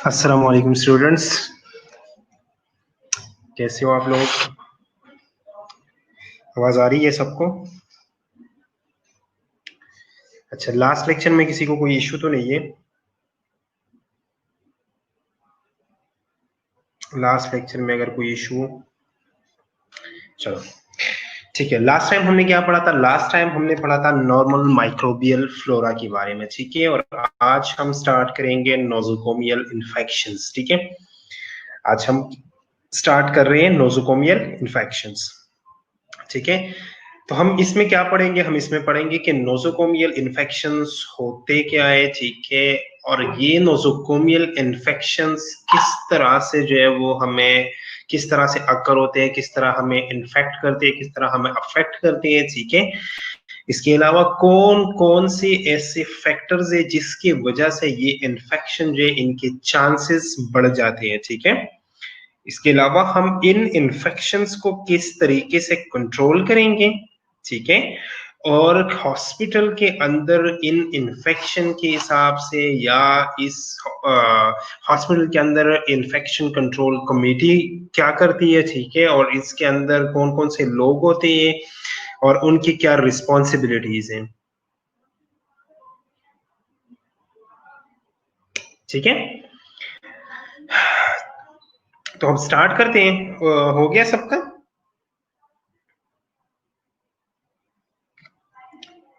अस्सलाम वालेकुम स्टूडेंट्स, कैसे हो आप लोग? आवाज आ रही है सबको? अच्छा, लास्ट लेक्चर में किसी को कोई इशू तो नहीं है? लास्ट लेक्चर में अगर कोई इशू, चलो ठीक है। लास्ट टाइम हमने क्या पढ़ा था? लास्ट टाइम हमने पढ़ा था नॉर्मल माइक्रोबियल फ्लोरा के बारे में, ठीक है। और आज हम स्टार्ट करेंगे नोजोकोमियल इन्फेक्शंस, ठीक है। आज हम स्टार्ट कर रहे हैं नोजोकोमियल इन्फेक्शंस, ठीक है। तो हम इसमें क्या पढ़ेंगे? हम इसमें पढ़ेंगे कि नोजोकोमियल इन्फेक्शंस होते क्या है, ठीक है। और ये नोजोकोमियल इन्फेक्शंस किस तरह से जो है वो हमें किस तरह से अकर होते हैं, किस तरह हमें इन्फेक्ट करते हैं, किस तरह हमें अफेक्ट करते हैं, ठीक है। इसके अलावा कौन कौन से ऐसे फैक्टर्स है जिसकी वजह से ये इन्फेक्शन जो है इनके चांसेस बढ़ जाते हैं, ठीक है। इसके अलावा हम इन इन्फेक्शंस को किस तरीके से कंट्रोल करेंगे, ठीक है। और हॉस्पिटल के अंदर इन इन्फेक्शन के हिसाब से या इस हॉस्पिटल के अंदर इन्फेक्शन कंट्रोल कमेटी क्या करती है, ठीक है। और इसके अंदर कौन कौन से लोग होते हैं और उनकी क्या रिस्पॉन्सिबिलिटीज हैं, ठीक है। तो हम स्टार्ट करते हैं। हो गया सबका?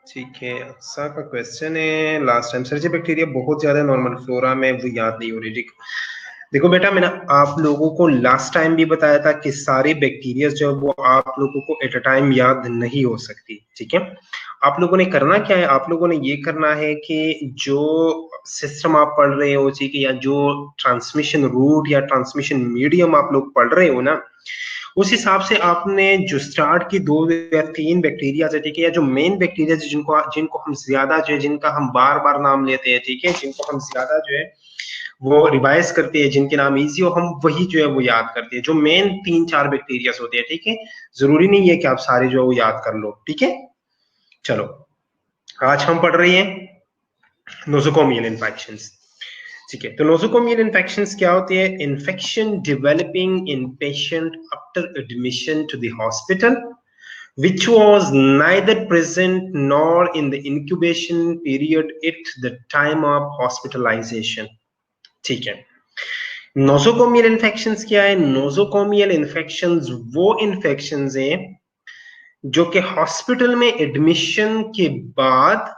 ठीक है। अक्सा का क्वेश्चन है, लास्ट टाइम सर्जी बैक्टीरिया बहुत ज्यादा नॉर्मल फ्लोरा में, वो याद नहीं हो रही। ठीक, देखो बेटा, मैंने आप लोगों को लास्ट टाइम भी बताया था कि सारी बैक्टीरिया जो वो आप लोगों को एट अ टाइम याद नहीं हो सकती, ठीक है। आप लोगों ने करना क्या है? आप लोगों ने ये करना है कि जो सिस्टम आप पढ़ रहे हो, ठीक है, या जो ट्रांसमिशन रूट या ट्रांसमिशन मीडियम आप लोग पढ़ रहे हो ना, उस हिसाब से आपने जो स्टार्ट की 2 या 3 बैक्टीरिया है, ठीक है, या जो मेन बैक्टीरिया जिनको जिनको हम ज्यादा जो है, जिनका हम बार बार नाम लेते हैं, ठीक है, जिनको हम ज्यादा जो है वो रिवाइज करते हैं, जिनके नाम इजी हो, हम वही जो है वो याद करते हैं, जो मेन 3-4 बैक्टीरिया होते हैं, ठीक है। जरूरी नहीं है कि आप सारे जो है वो याद कर लो, ठीक है। चलो, आज हम पढ़ रहे हैं नोजोकोमियल इन्फेक्शंस, ठीक है। तो नोजोकोमियल इन्फेक्शंस क्या होती है? Infection developing in patient after admission to the hospital which was neither present nor in the incubation period at the time of hospitalization, ठीक है। नोजोकोमियल इन्फेक्शंस क्या है? नोजोकोमियल इन्फेक्शंस वो इन्फेक्शंस हैं जो कि हॉस्पिटल में एडमिशन के बाद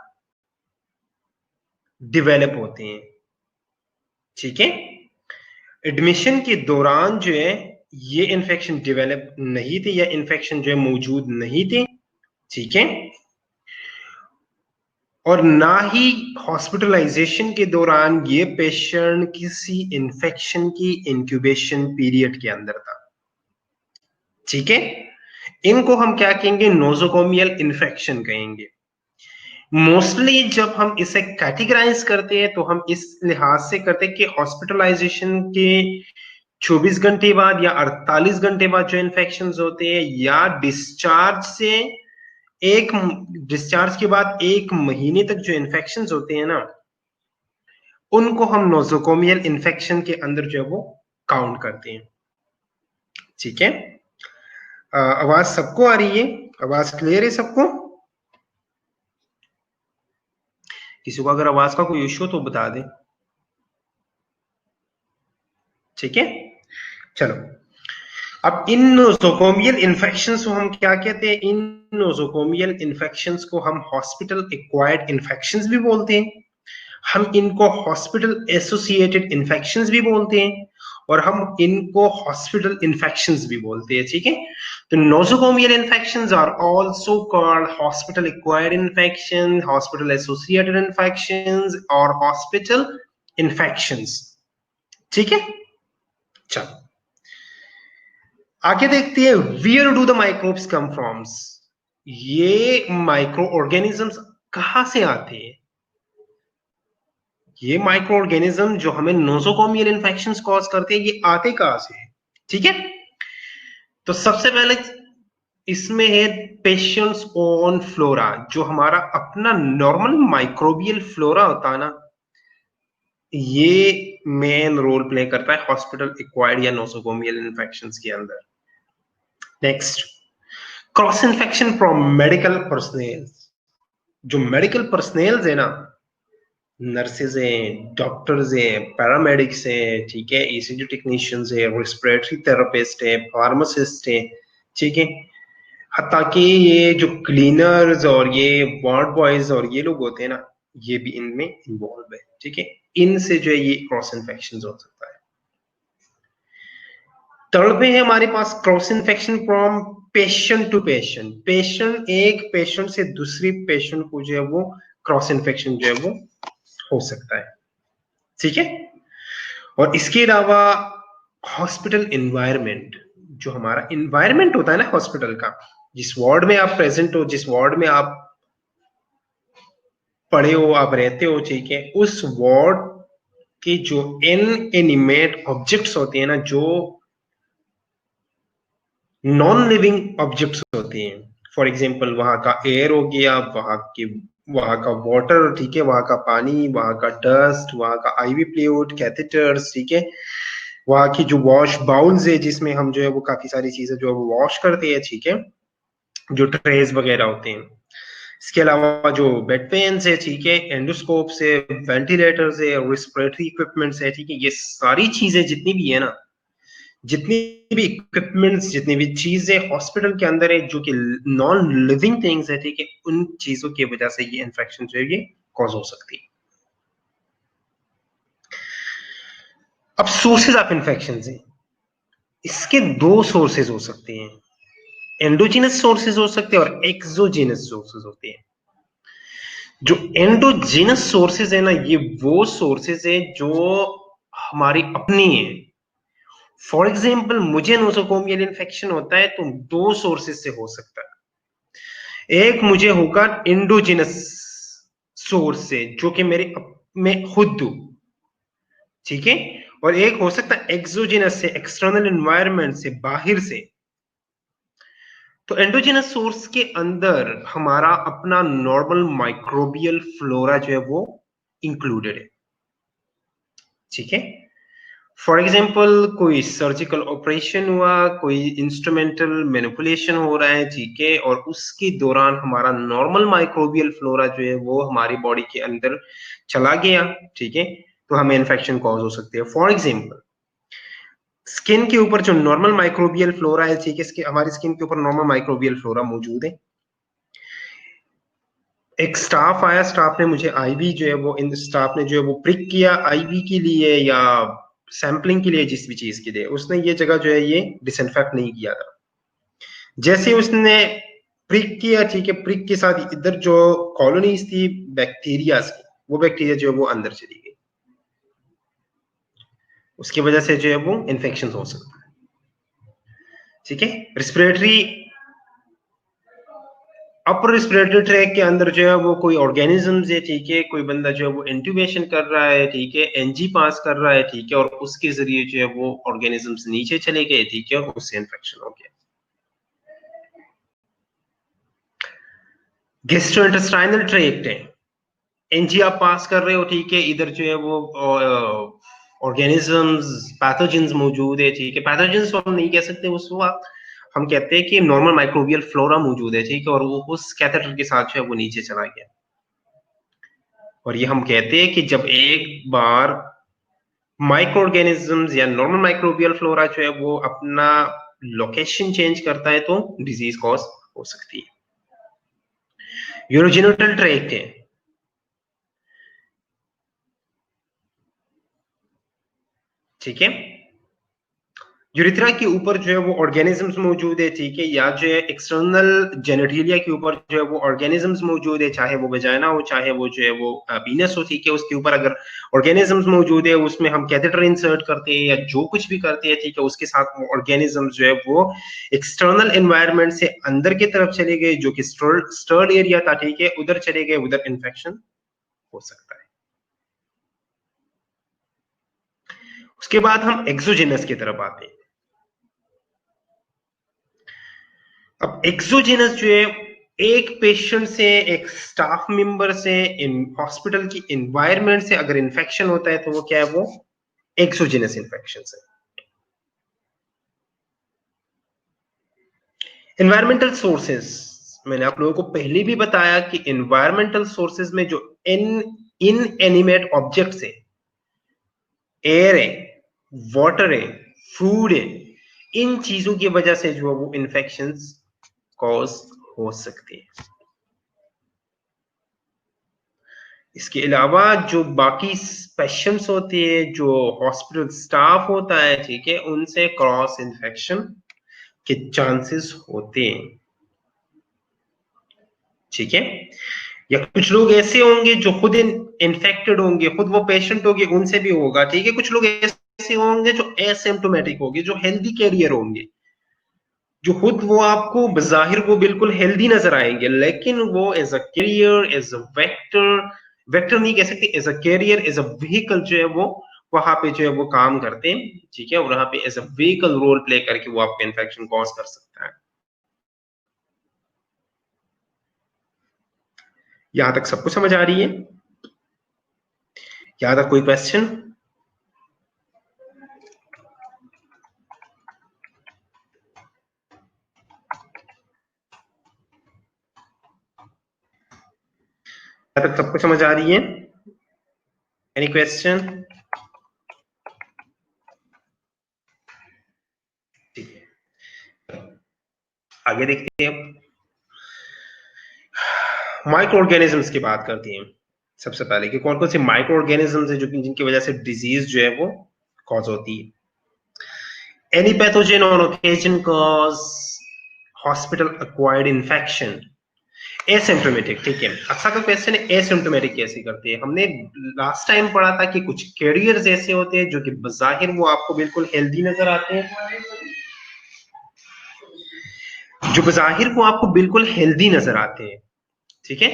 डेवलप होते हैं, ठीक है। एडमिशन के दौरान जो है ये इन्फेक्शन डेवलप नहीं थे, या इन्फेक्शन जो है मौजूद नहीं थे, ठीक है। और ना ही हॉस्पिटलाइजेशन के दौरान ये पेशेंट किसी इन्फेक्शन की इंक्यूबेशन पीरियड के अंदर था, ठीक है। इनको हम क्या कहेंगे? नोजोकोमियल इन्फेक्शन कहेंगे। मोस्टली जब हम इसे कैटेगराइज करते हैं तो हम इस लिहाज से करते हैं कि हॉस्पिटलाइजेशन के 24 घंटे बाद या 48 घंटे बाद जो इन्फेक्शन होते हैं, या डिस्चार्ज से एक डिस्चार्ज के बाद 1 महीने तक जो इन्फेक्शन होते हैं ना, उनको हम नोजोकोमियल इन्फेक्शन के अंदर जो है वो काउंट करते हैं, ठीक है। आवाज सबको आ रही है? आवाज क्लियर है सबको? किसी को अगर आवाज का कोई इश्यू तो बता दें, ठीक है। चलो, अब इन नोजोकोमियल इन्फेक्शंस को हम क्या कहते हैं? इन नोजोकोमियल इन्फेक्शंस को हम हॉस्पिटल एक्वायर्ड इन्फेक्शंस भी बोलते हैं, हम इनको हॉस्पिटल एसोसिएटेड इन्फेक्शंस भी बोलते हैं, और हम इनको हॉस्पिटल इन्फेक्शंस भी बोलते हैं, ठीक है। तो nosocomial infections are also called hospital acquired infection, hospital associated infections और हॉस्पिटल इन्फेक्शंस। ठीक है, चलो आगे देखते हैं, where do the microbes come from. ये माइक्रो ऑर्गेनिजम्स कहां से आते हैं? ये माइक्रो ऑर्गेनिज्म जो हमें नोसोकोमियल इन्फेक्शंस कॉज करते हैं, ये आते कहां से हैं? ठीक है, तो सबसे पहले इसमें है पेशेंट्स ओन फ्लोरा। जो हमारा अपना नॉर्मल माइक्रोबियल फ्लोरा होता है ना, ये मेन रोल प्ले करता है हॉस्पिटल एक्वायर्ड या नोसोकोमियल इन्फेक्शंस के अंदर। Next, cross infection from medical personnel. जो मेडिकल पर्सनल है ना, नर्सेज हैं, डॉक्टर्स हैं, पैरामेडिक्स हैं, ठीक है, ईसीजी टेक्नीशियंस है, रेस्पिरेटरी थेरेपिस्ट है, फार्मासिस्ट है, ठीक है, हत्ता कि ये जो क्लीनर्स और ये वार्ड बॉयज और ये लोग होते हैं ना, ये भी इनमें इन्वॉल्व है। ठीक है, इनसे जो है ये क्रॉस इन्फेक्शन हो सकता है। थर्ड में है हमारे पास cross infection from patient to patient. Patient एक पेशेंट से दूसरी पेशेंट को जो है वो क्रॉस इन्फेक्शन जो है वो हो सकता है। ठीक है, और इसके अलावा हॉस्पिटल इन्वायरमेंट, जो हमारा इन्वायरमेंट होता है ना हॉस्पिटल का, जिस वार्ड में आप प्रेजेंट हो, जिस वार्ड में आप पड़े हो, आप रहते हो, ठीक है, उस वार्ड के जो इनएनिमेट ऑब्जेक्ट्स होते हैं ना, जो नॉन लिविंग ऑब्जेक्ट्स होते हैं, फॉर एग्जांपल वहां का एयर हो गया, वहां का वाटर, ठीक है, वहां का पानी, वहां का डस्ट, वहां का आईवी फ्लूइड, कैथेटर्स, ठीक है, वहां की जो वॉश बाउल्स है जिसमें हम जो है वो काफी सारी चीजें जो है वो वॉश करते हैं, ठीक है, जो ट्रेज वगैरह होते हैं। इसके अलावा जो बेड पेन्स है, ठीक है, एंडोस्कोप से, वेंटिलेटर्स है, रेस्पिरेटरी इक्विपमेंट्स है, ठीक है, ये सारी चीजें जितनी भी है ना, जितनी भी इक्विपमेंट्स, जितनी भी चीजें हॉस्पिटल के अंदर है जो कि नॉन लिविंग थिंग्स है, ठीक है, उन चीजों की वजह से ये इन्फेक्शन जो है ये कॉज हो सकती है। अब सोर्सेज ऑफ इन्फेक्शन है, इसके दो सोर्सेज हो सकते हैं, एंडोजीनस सोर्सेज हो सकते हैं और एक्सोजीनस सोर्सेज होते हैं। जो एंडोजीनस सोर्सेज है ना, ये वो सोर्सेज है जो हमारी अपनी है। फॉर एग्जाम्पल मुझे नोसोकोमियल इन्फेक्शन होता है तो दो सोर्सेज से हो सकता है। एक मुझे होगा एंडोजीनस सोर्स से, जो कि मेरे में खुद हूं, ठीक है, और एक हो सकता है एक्सोजीनस से, एक्सटर्नल एनवायरनमेंट से, बाहर से। तो एंडोजीनस सोर्स के अंदर हमारा अपना नॉर्मल माइक्रोबियल फ्लोरा जो है वो इंक्लूडेड है। ठीक है, फॉर एग्जाम्पल कोई सर्जिकल ऑपरेशन हुआ, कोई इंस्ट्रूमेंटल मैनिपुलेशन हो रहा है, ठीक है, और उसके दौरान हमारा नॉर्मल माइक्रोबियल फ्लोरा जो है वो हमारी बॉडी के अंदर चला गया, ठीक है, तो हमें इन्फेक्शन कॉज हो सकती है। फॉर एग्जाम्पल स्किन के ऊपर जो नॉर्मल माइक्रोबियल फ्लोरा है, ठीक है, हमारी स्किन के ऊपर नॉर्मल माइक्रोबियल फ्लोरा मौजूद है। एक स्टाफ आया, स्टाफ ने मुझे आईवी जो है वो, इन स्टाफ ने जो है वो प्रिक किया आईवी के लिए या सैंपलिंग के लिए, जिस भी चीज के लिए, उसने ये जगह जो है ये डिसइंफेक्ट नहीं किया था। जैसे उसने प्रिक किया, ठीक है, प्रिक के साथ इधर जो कॉलोनीज थी बैक्टीरिया की, वो बैक्टीरिया जो है वो अंदर चली गई, उसकी वजह से जो है वो इन्फेक्शन हो सकता है। ठीक है, रिस्पिरेटरी, अपर रिस्पिरेटरी ट्रैक के अंदर जो है वो कोई ऑर्गेनिजम्स है, ठीक है, कोई बंदा जो है वो इंट्यूबेशन कर रहा है, ठीक है, एनजी पास कर रहा है, ठीक है, और उसके जरिए जो है वो ऑर्गेनिजम्स नीचे चले गए, ठीक है, और उससे इन्फेक्शन हो गया। गैस्ट्रोइंटेस्टाइनल ट्रैक्ट है, एनजी आप पास कर रहे हो, ठीक है, इधर जो है वो ऑर्गेनिजम्स, पैथोजेंस मौजूद है, ठीक है, पैथोजेंस हम नहीं कह सकते उस वक्त, हम कहते हैं कि नॉर्मल माइक्रोबियल फ्लोरा मौजूद है, ठीक है, और वो उस कैथेटर के साथ जो है वो नीचे चला गया। और ये हम कहते हैं कि जब एक बार माइक्रो ऑर्गेनिजम्स या नॉर्मल माइक्रोबियल फ्लोरा जो है वो अपना लोकेशन चेंज करता है तो डिजीज कॉज हो सकती है। यूरोजेनिटल ट्रैक्ट है, ठीक है, यूरिथ्रा के ऊपर जो है वो ऑर्गेनिजम्स मौजूद है, ठीक है, या जो है एक्सटर्नल जेनेटिलिया के ऊपर जो है वो ऑर्गेनिजम्स मौजूद है, चाहे वो वेजाइना हो चाहे वो जो है वो पीनस हो, ठीक है, उसके ऊपर अगर ऑर्गेनिजम्स मौजूद है, उसमें हम कैथेटर इंसर्ट करते हैं या जो कुछ भी करते हैं, ठीक है, उसके साथ वो ऑर्गेनिजम्स जो है वो एक्सटर्नल एनवायरनमेंट से अंदर की तरफ चले गए, जो कि स्टर्ड एरिया था, ठीक है, उधर चले गए, उधर इन्फेक्शन हो सकता है। उसके बाद हम एक्सोजेनस की तरफ आते हैं। अब एक्सोजेनस जो है, एक पेशेंट से, एक स्टाफ मेंबर से, इन हॉस्पिटल की एनवायरनमेंट से अगर इन्फेक्शन होता है तो वो क्या है, वो एक्सोजेनस इन्फेक्शन है। एनवायरमेंटल सोर्सेस, मैंने आप लोगों को पहले भी बताया कि एनवायरमेंटल सोर्सेस में जो इनएनिमेट ऑब्जेक्ट्स है, एयर है, वाटर है, फूड है, इन चीजों की वजह से जो है वो इन्फेक्शंस कॉज हो सकती है। इसके अलावा जो बाकी पेशेंट्स होते हैं, जो हॉस्पिटल स्टाफ होता है, ठीक है, उनसे क्रॉस इन्फेक्शन के चांसेस होते हैं, ठीक है। या कुछ लोग ऐसे होंगे जो खुद इन्फेक्टेड होंगे, खुद वो पेशेंट होंगे, उनसे भी होगा, ठीक है। कुछ लोग ऐसे होंगे जो एसिम्प्टोमेटिक होंगे, जो हेल्दी कैरियर होंगे, जो खुद वो आपको बज़ाहिर वो बिल्कुल हेल्दी नजर आएंगे, लेकिन वो as a carrier, as a vector, vector नहीं कह सकते, as a carrier, as a vehicle जो है वो वहां पे जो है वो काम करते हैं, ठीक है, और वहां पे as a vehicle role play करके वो आपको इन्फेक्शन कॉज कर सकता है। यहां तक सबको समझ आ रही है? यहां तक कोई क्वेश्चन? यहां तक सबको समझ आ रही है? Any question? ठीक है, आगे देखते हैं। माइक्रो ऑर्गेनिजम्स की बात करती हैं सबसे पहले कि कौन कौन से माइक्रो ऑर्गेनिजम्स है जो जिनकी वजह से डिजीज जो है वो कॉज होती है। Any pathogen on occasion cause hospital acquired infection asymptomatic, ठीक है। अच्छा का क्वेश्चन है, एसिम्प्टोमेटिक कैसे करते हैं। हमने लास्ट टाइम पढ़ा था कि कुछ कैरियर्स ऐसे होते हैं जो कि बज़ाहिर वो आपको बिल्कुल हेल्दी नजर आते हैं, जो बज़ाहिर वो आपको बिल्कुल हेल्दी नजर आते हैं, ठीक है,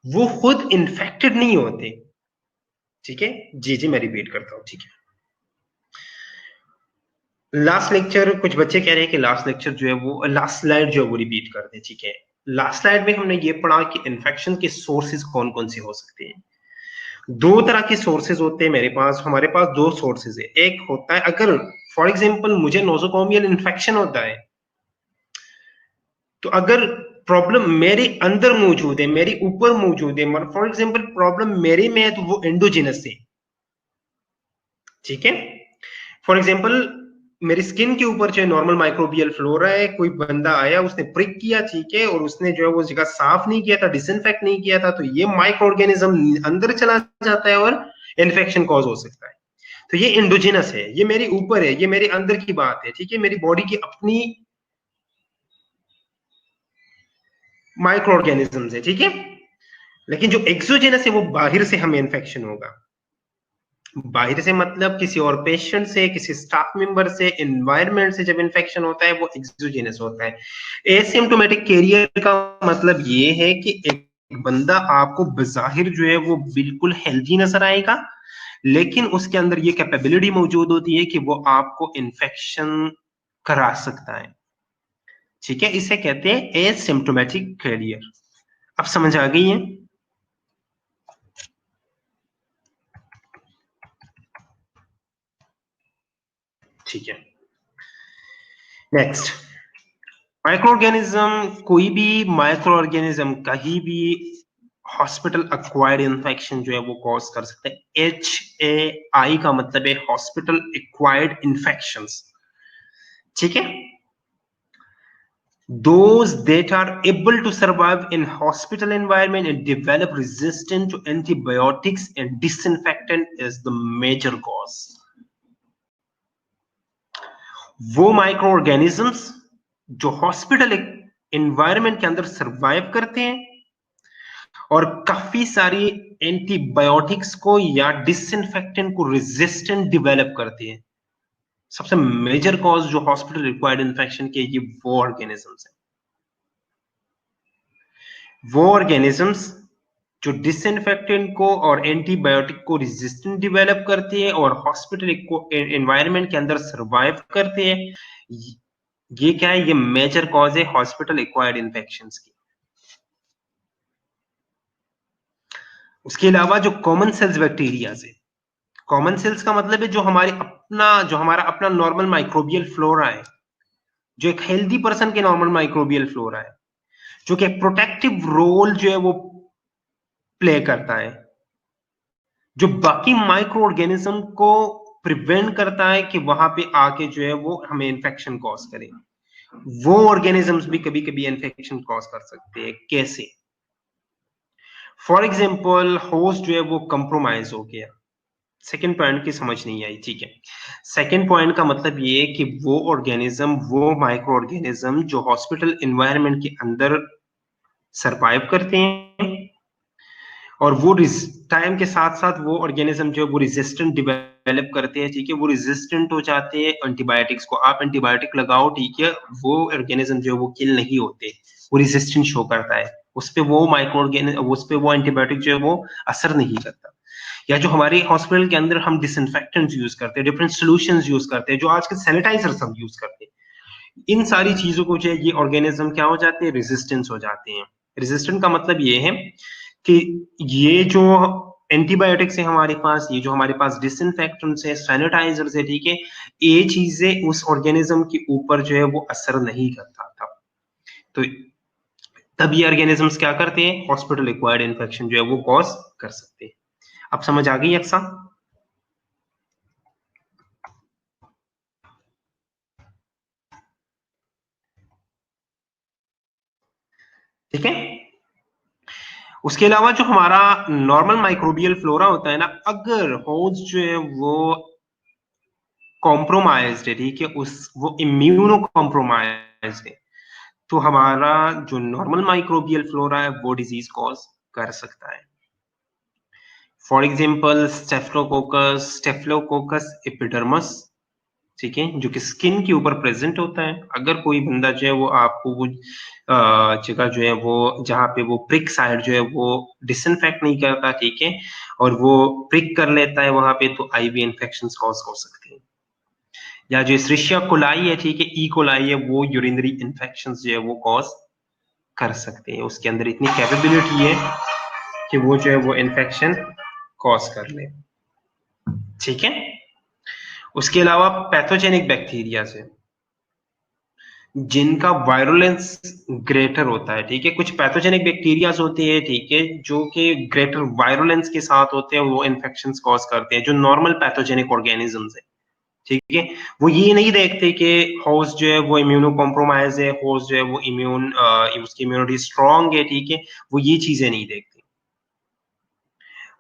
वो खुद इन्फेक्टेड नहीं होते, ठीक है। जी जी, मैं रिपीट करता हूं, ठीक है। लास्ट लेक्चर कुछ बच्चे कह रहे हैं कि लास्ट लेक्चर जो है वो लास्ट स्लाइड जो है वो रिपीट कर दे, ठीक है। लास्ट स्लाइड में हमने ये पढ़ा कि इन्फेक्शन के सोर्सेज कौन कौन से हो सकते हैं। दो तरह के सोर्सेज होते हैं मेरे पास, हमारे पास दो सोर्सेज है। एक होता है, अगर फॉर एग्जांपल मुझे नोजोकोमियल इन्फेक्शन होता है, तो अगर प्रॉब्लम मेरे अंदर मौजूद है, मेरे ऊपर मौजूद है, फॉर एग्जांपल प्रॉब्लम मेरे में है, तो वो एंडोजिनस है, ठीक है। फॉर एग्जाम्पल मेरी स्किन के ऊपर जो है नॉर्मल माइक्रोबियल फ्लोरा है, कोई बंदा आया, उसने प्रिक किया, ठीक है, और उसने जो है वो जगह साफ नहीं किया था, डिसइंफेक्ट नहीं किया था, तो ये माइक्रो ऑर्गेनिज्म अंदर चला जाता है और इन्फेक्शन कॉज हो सकता है। तो ये इंडोजिनस है, ये मेरे ऊपर है, ये मेरे अंदर की बात है, ठीक है, मेरी बॉडी की अपनी माइक्रो ऑर्गेनिजम्स है, ठीक है। लेकिन जो एक्सोजेनस है वो बाहर से हमें इन्फेक्शन होगा। बाहर से मतलब किसी और पेशेंट से, किसी स्टाफ मेंबर से, एनवायरनमेंट से जब इन्फेक्शन होता है वो एक्सोजेनस होता है। एसिम्प्टोमेटिक कैरियर का मतलब ये है कि एक बंदा आपको बज़ाहिर जो है वो बिल्कुल हेल्दी नजर आएगा, लेकिन उसके अंदर ये कैपेबिलिटी मौजूद होती है कि वो आपको इन्फेक्शन करा सकता है, ठीक है। इसे कहते हैं एसिम्प्टोमेटिक कैरियर। अब समझ आ गई है? ठीक है, नेक्स्ट। माइक्रो ऑर्गेनिज्म, कोई भी माइक्रो ऑर्गेनिज्म कहीं भी हॉस्पिटल एक्वायर्ड इन्फेक्शन जो है वो कॉज कर सकते हैं। HAI का मतलब है हॉस्पिटल एक्वायर्ड इन्फेक्शंस, ठीक है। Those that are able to survive in hospital environment and develop resistance to antibiotics and disinfectant is the major cause. वो माइक्रो ऑर्गेनिजम्स जो हॉस्पिटल एनवायरनमेंट के अंदर सरवाइव करते हैं और काफी सारी एंटीबायोटिक्स को या डिसइंफेक्टेंट को रेजिस्टेंट डेवलप करते हैं। सबसे मेजर कॉज जो हॉस्पिटल रिक्वायर्ड इन्फेक्शन के ये वो ऑर्गेनिजम्स हैं, वो ऑर्गेनिजम्स जो डिसइंफेक्टेंट को और एंटीबायोटिक को रेजिस्टेंट डेवलप करते हैं और हॉस्पिटल को एनवायरनमेंट के अंदर सरवाइव करते हैं। ये क्या है? ये मेजर कॉज है हॉस्पिटल एक्वायर्ड इन्फेक्शंस की। उसके अलावा जो कॉमन सेल्स बैक्टीरिया है, कॉमन सेल्स का मतलब है जो हमारा अपना नॉर्मल माइक्रोबियल फ्लोरा है, जो एक हेल्दी पर्सन के नॉर्मल माइक्रोबियल फ्लोरा है, जो कि प्रोटेक्टिव रोल जो है वो प्ले करता है, जो बाकी माइक्रो ऑर्गेनिज्म को प्रिवेंट करता है कि वहां पे आके जो है वो हमें इन्फेक्शन कॉज करे। वो ऑर्गेनिजम्स भी कभी कभी इन्फेक्शन कॉज कर सकते हैं। कैसे? फॉर एग्जाम्पल होस्ट जो है वो कंप्रोमाइज हो गया। सेकेंड पॉइंट की समझ नहीं आई, ठीक है। सेकेंड पॉइंट का मतलब ये है कि वो ऑर्गेनिज्म, वो माइक्रो ऑर्गेनिज्म जो हॉस्पिटल एनवायरनमेंट के अंदर सरवाइव करते हैं और वो टाइम के साथ साथ वो ऑर्गेनिज्म जो है वो रेजिस्टेंट डेवलप करते हैं, ठीक है। वो रेजिस्टेंट हो जाते हैं एंटीबायोटिक्स को। आप एंटीबायोटिक लगाओ, ठीक है, वो ऑर्गेनिज्म जो है वो किल नहीं होते, वो रेजिस्टेंट शो करता है, उस पे वो माइक्रो ऑर्गेनिज्म, उस पे वो एंटीबायोटिक जो है वो असर नहीं करता। या जो हमारे हॉस्पिटल के अंदर हम डिसइंफेक्टेंट यूज करते हैं, डिफरेंट सॉल्यूशंस यूज करते हैं, जो आजकल सैनिटाइजर सब यूज करते हैं, इन सारी चीजों को जो है ये ऑर्गेनिज्म क्या हो जाते हैं? रेजिस्टेंस हो जाते हैं। रेजिस्टेंट का मतलब ये है कि ये जो एंटीबायोटिक्स है हमारे पास, ये जो हमारे पास डिसइंफेक्टेंट्स है, सैनिटाइजर्स है, ठीक है, ये चीजें उस ऑर्गेनिज्म के ऊपर जो है वो असर नहीं करता था। तो तब ये ऑर्गेनिजम्स क्या करते हैं? हॉस्पिटल एक्वायर्ड इन्फेक्शन जो है वो कॉज कर सकते हैं। अब समझ आ गई अक्सा? ठीक है। उसके अलावा जो हमारा नॉर्मल माइक्रोबियल फ्लोरा होता है ना, अगर होस्ट जो है वो कॉम्प्रोमाइज्ड है, ठीक है, वो इम्यूनो कॉम्प्रोमाइज्ड है, तो हमारा जो नॉर्मल माइक्रोबियल फ्लोरा है वो डिजीज कॉज कर सकता है। फॉर एग्जाम्पल स्टेफिलोकोकस एपिडर्मस, ठीक है, जो कि स्किन के ऊपर प्रेजेंट होता है। अगर कोई बंदा जो है वो आपको वो जगह जो है वो जहाँ पे वो प्रिक साइड जो है वो डिसइंफेक्ट नहीं करता, ठीक है, और वो प्रिक कर लेता है वहां पे, तो आईवी इन्फेक्शन कॉज हो सकते हैं। या जो एस्चेरिशिया कोलाई है, ठीक है, ई कोलाई है, वो यूरिनरी इन्फेक्शन जो है वो कॉज कर सकते हैं। उसके अंदर इतनी कैपेबिलिटी है कि वो जो है वो इन्फेक्शन कॉज कर ले, ठीक है। उसके अलावा पैथोजेनिक बैक्टीरिया से जिनका वायरुलेंस ग्रेटर होता है, ठीक है, कुछ पैथोजेनिक बैक्टीरियाज होते हैं, ठीक है, जो कि ग्रेटर वायरुलेंस के साथ होते हैं, वो इन्फेक्शंस कॉज करते हैं, जो नॉर्मल पैथोजेनिक ऑर्गेनिजम्स है, ठीक है। वो ये नहीं देखते कि होस्ट जो है वो इम्यूनो कॉम्प्रोमाइज है, होस्ट जो है वो उसकी इम्यूनिटी स्ट्रांग है, ठीक है, वो ये चीजें नहीं देखते।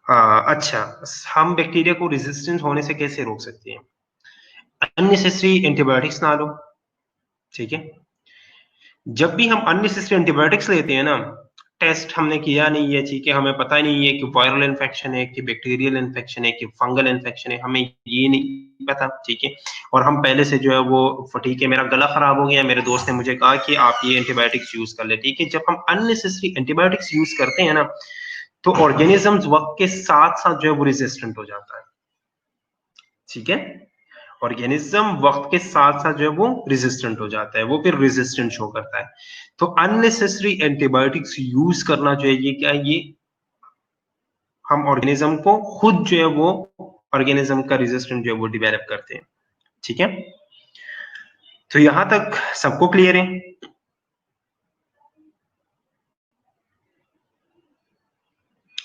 अच्छा, हम बैक्टीरिया को रेजिस्टेंस होने से कैसे रोक सकते हैं? अननेसेसरी एंटीबायोटिक्स ना लो, ठीक है। जब भी हम अननेसेसरी एंटीबायोटिक्स लेते हैं ना, टेस्ट हमने किया नहीं है, ठीक है, हमें पता नहीं है कि वायरल इन्फेक्शन है कि बैक्टीरियल इन्फेक्शन है कि फंगल इन्फेक्शन है, हमें ये नहीं पता, ठीक है, और हम पहले से जो है वो ठीक है, मेरा गला खराब हो गया, मेरे दोस्त ने मुझे कहा कि आप ये एंटीबायोटिक्स यूज कर ले, ठीक है। जब हम अननेसेसरी एंटीबायोटिक्स यूज करते हैं ना, तो ऑर्गेनिजम्स वक्त के साथ साथ जो है वो रेजिस्टेंट हो जाता है, ठीक है। ऑर्गेनिज्म वक्त के साथ साथ जो है वो रेजिस्टेंट हो जाता है, वो फिर रेजिस्टेंट शो करता है। तो अननेसेसरी एंटीबायोटिक्स यूज करना जो है ये क्या है? ये हम ऑर्गेनिज्म को खुद जो है वो ऑर्गेनिज्म का रेजिस्टेंट जो है वो डेवलप करते हैं, ठीक है। तो यहां तक सबको क्लियर है?